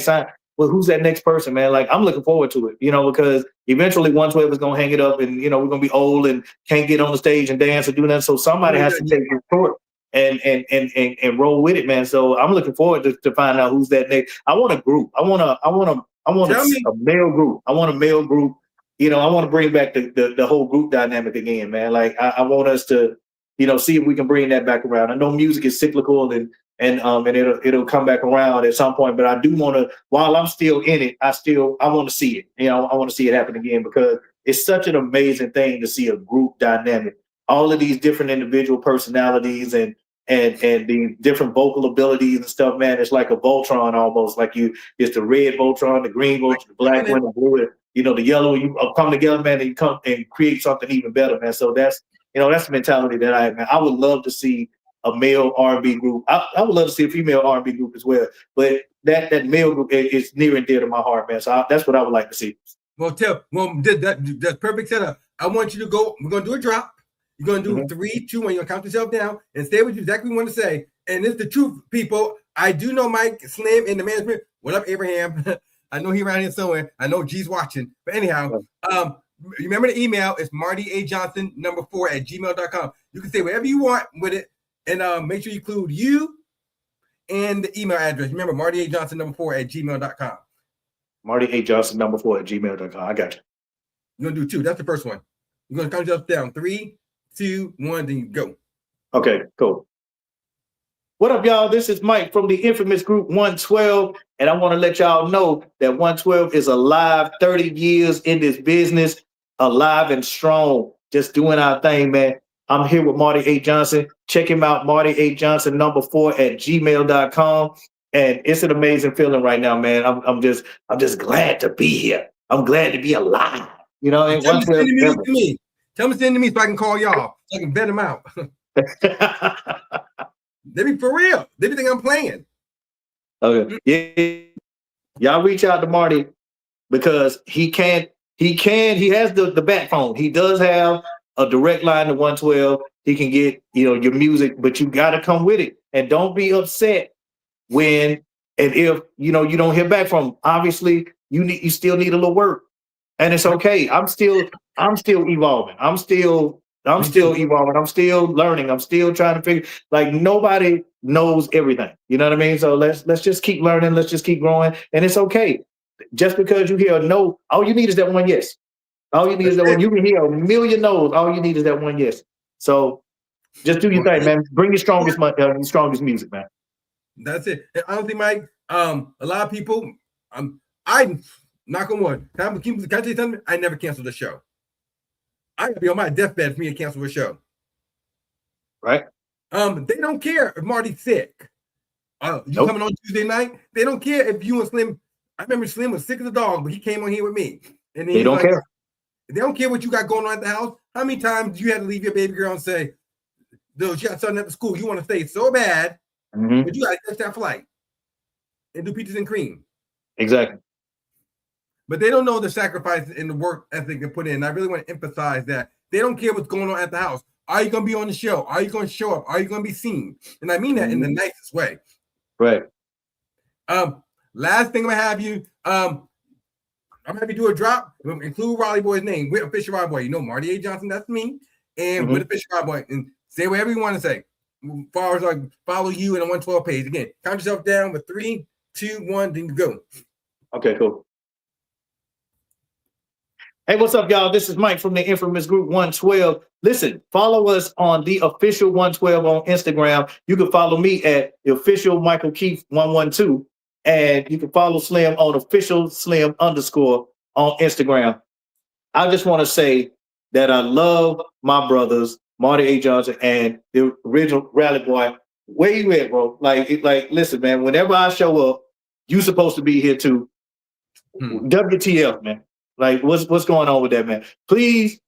sign. Well, who's that next person, man? Like, I'm looking forward to it, because eventually 112 is going to hang it up, and, we're going to be old and can't get on the stage and dance or do nothing. So somebody has to take this torch and roll with it, man. So I'm looking forward to find out who's that next. I want a group. I want a male group. I want a male group. I want to bring back the whole group dynamic again, man. Like, I want us to, see if we can bring that back around. I know music is cyclical and it'll come back around at some point. But I do want to, while I'm still in it, I want to see it. I want to see it happen again, because it's such an amazing thing to see a group dynamic. All of these different individual personalities and the different vocal abilities and stuff, man. It's like a Voltron almost. Like it's the red Voltron, the green Voltron, the black one, the blue, the yellow. You come together, man, and you come and create something even better, man. So that's the mentality that I have, man. I would love to see a male R&B group. I would love to see a female R&B group as well. But that male group is near and dear to my heart, man. So that's what I would like to see. Well, that's perfect setup. I want you to go. We're going to do a drop. You're going to do 3, 2, 1. You're going to count yourself down and say what you exactly want to say. And it's the truth, people. I do know Mike, Slim, and the management. What up, Abraham? I know he around here somewhere. I know G's watching. But anyhow, remember the email. It's martyajohnson4@gmail.com. You can say whatever you want with it. And make sure you include you and the email address. Remember, martyajohnson4@gmail.com. Marty A. Johnson, number 4 at gmail.com. I got you. You're going to do 2. That's the first one. You're going to count yourself down. 3, 2, 1, then you go. Okay, cool. What up, y'all? This is Mike from the infamous group 112, and I want to let y'all know that 112 is alive, 30 years in this business, alive and strong, just doing our thing, man. I'm here with Marty A. Johnson. Check him out, Marty A. Johnson, number 4 at gmail.com. And it's an amazing feeling right now, man. I'm just glad to be here. I'm glad to be alive. You know, and Tell them to send the music to me. Tell them to send to me so I can call y'all. So I can vet them out. They be for real. They be think I'm playing. Okay. Yeah. Y'all reach out to Marty because he has the backbone. He does have a direct line to 112. He can get, your music, but you got to come with it. And don't be upset when and if you don't hear back from him. Obviously, you still need a little work. And it's okay. I'm still evolving. I'm still evolving. I'm still learning. I'm still trying to figure, like, nobody knows everything. You know what I mean? So let's just keep learning. Let's just keep growing. And it's okay. Just because you hear a no, all you need is that one yes. All you need is that one. You can hear a million no's. All you need is that one yes. So just do your thing, man. Bring your strongest music, man. That's it. And honestly, Mike, a lot of people, I knock on wood. Can I tell you something? I never canceled a show. I gotta be on my deathbed for me to cancel a show. Right? They don't care if Marty's sick. You coming on Tuesday night? They don't care if you and Slim. I remember Slim was sick as a dog, but he came on here with me. And they don't care. They don't care what you got going on at the house. How many times you had to leave your baby girl and say, "Dude, you got something at the school. You want to stay so bad, but you got to catch that flight and do peaches and cream." Exactly. But they don't know the sacrifice and the work ethic they put in. And I really want to emphasize that they don't care what's going on at the house. Are you going to be on the show? Are you going to show up? Are you going to be seen? And I mean that in the nicest way. Right. Last thing I'm going to have you, I'm going to have you do a drop. Include Raleigh Boy's name with Official Raleigh Boy. Marty A. Johnson, that's me. And with Official Raleigh Boy. And say whatever you want to say. As far as follow you in a 112 page. Again, count yourself down with 3, 2, 1, then you go. Okay, cool. Hey, what's up, y'all? This is Mike from the infamous group 112. Listen, follow us on the official 112 on Instagram. You can follow me at the official Michael Keith 112, and you can follow Slim on official Slim _ on Instagram. I just want to say that I love my brothers, Marty A. Johnson and the original Raleigh Boy. Where you at, bro? Like, listen, man. Whenever I show up, you supposed to be here too. WTF, man. Like, what's going on with that, man? Please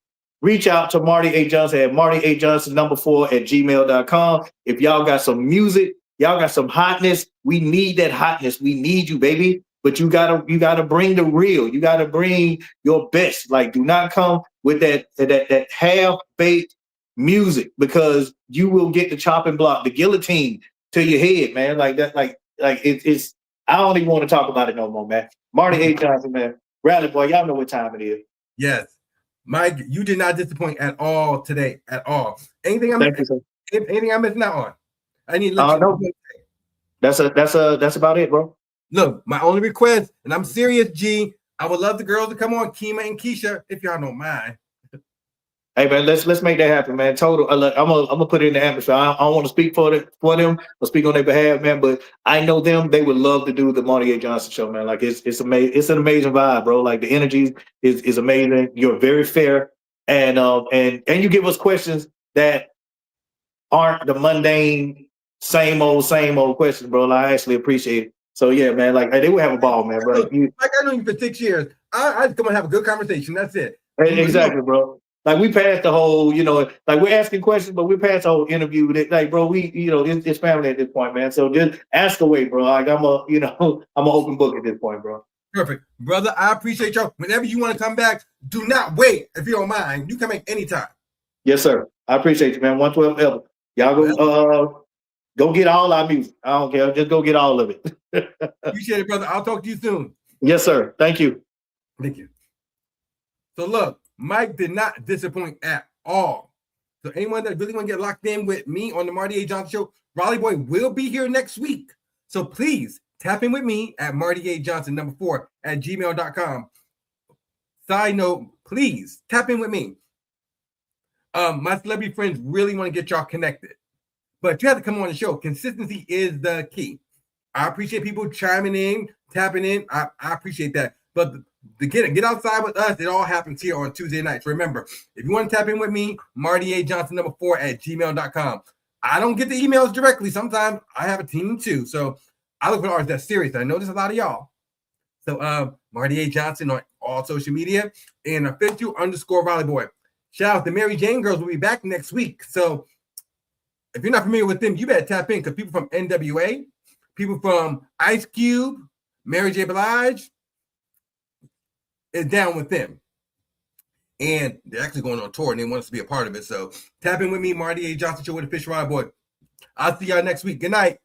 reach out to Marty A. Johnson at Marty A. Johnson #4 at gmail.com. If y'all got some music, y'all got some hotness, we need that hotness. We need you, baby. But you gotta bring the real. You gotta bring your best. Like, do not come with that half-baked music, because you will get the chopping block, the guillotine to your head, man. Like that, like it's I don't even want to talk about it no more, man. Marty A. Johnson, man. Raleigh Boy, y'all know what time it is. Yes. Mike, you did not disappoint at all today, at all. Anything I'm missing out on? I need to let you know. That's about it, bro. Look, my only request, and I'm serious, G, I would love the girls to come on, Kima and Keisha, if y'all don't mind. Hey, man, let's make that happen, man. Total. I'm gonna put it in the atmosphere. I don't want to speak for them or speak on their behalf, man. But I know them; they would love to do the Marty A. Johnson show, man. Like, it's amazing. It's an amazing vibe, bro. Like, the energy is amazing. You're very fair, and you give us questions that aren't the mundane, same old questions, bro. Like, I actually appreciate it. So yeah, man. Like, they would have a ball, man. Bro. Like, I know you for 6 years. I just come and have a good conversation. That's it. Exactly, bro. Like, we passed the whole, like, we're asking questions, but we passed the whole interview. Like, bro, it's family at this point, man. So just ask away, bro. Like, I'm an open book at this point, bro. Perfect. Brother, I appreciate y'all. Whenever you want to come back, do not wait. If you don't mind, you come back anytime. Yes, sir. I appreciate you, man. 112 ever. Y'all go get all our music. I don't care. Just go get all of it. Appreciate it, brother. I'll talk to you soon. Yes, sir. Thank you. Thank you. So look, Mike did not disappoint at all. So anyone that really want to get locked in with me on the Marty A. Johnson Show, Raleigh Boy will be here next week. So please Tap in with me at Marty A. Johnson, number 4 at gmail.com. Side note, please tap in with me. My celebrity friends really want to get y'all connected, but you have to come on the show. Consistency is the key. I appreciate people chiming in, tapping in. I appreciate that. But to get outside with us, it all happens here on Tuesday nights. Remember, if you want to tap in with me, Marty A. Johnson, number 4 at gmail.com. I don't get the emails directly. Sometimes I have a team too. So I look for artists that's serious. I know there's a lot of y'all. So Marty A. Johnson on all social media and official _ Raleigh Boy. Shout out to Mary Jane Girls. Will be back next week. So if you're not familiar with them, you better tap in because people from NWA, people from Ice Cube, Mary J. Blige is down with them. And they're actually going on tour and they want us to be a part of it. So tap in with me, Marty A. Johnson Show with Official Raleigh Boy. I'll see y'all next week. Good night.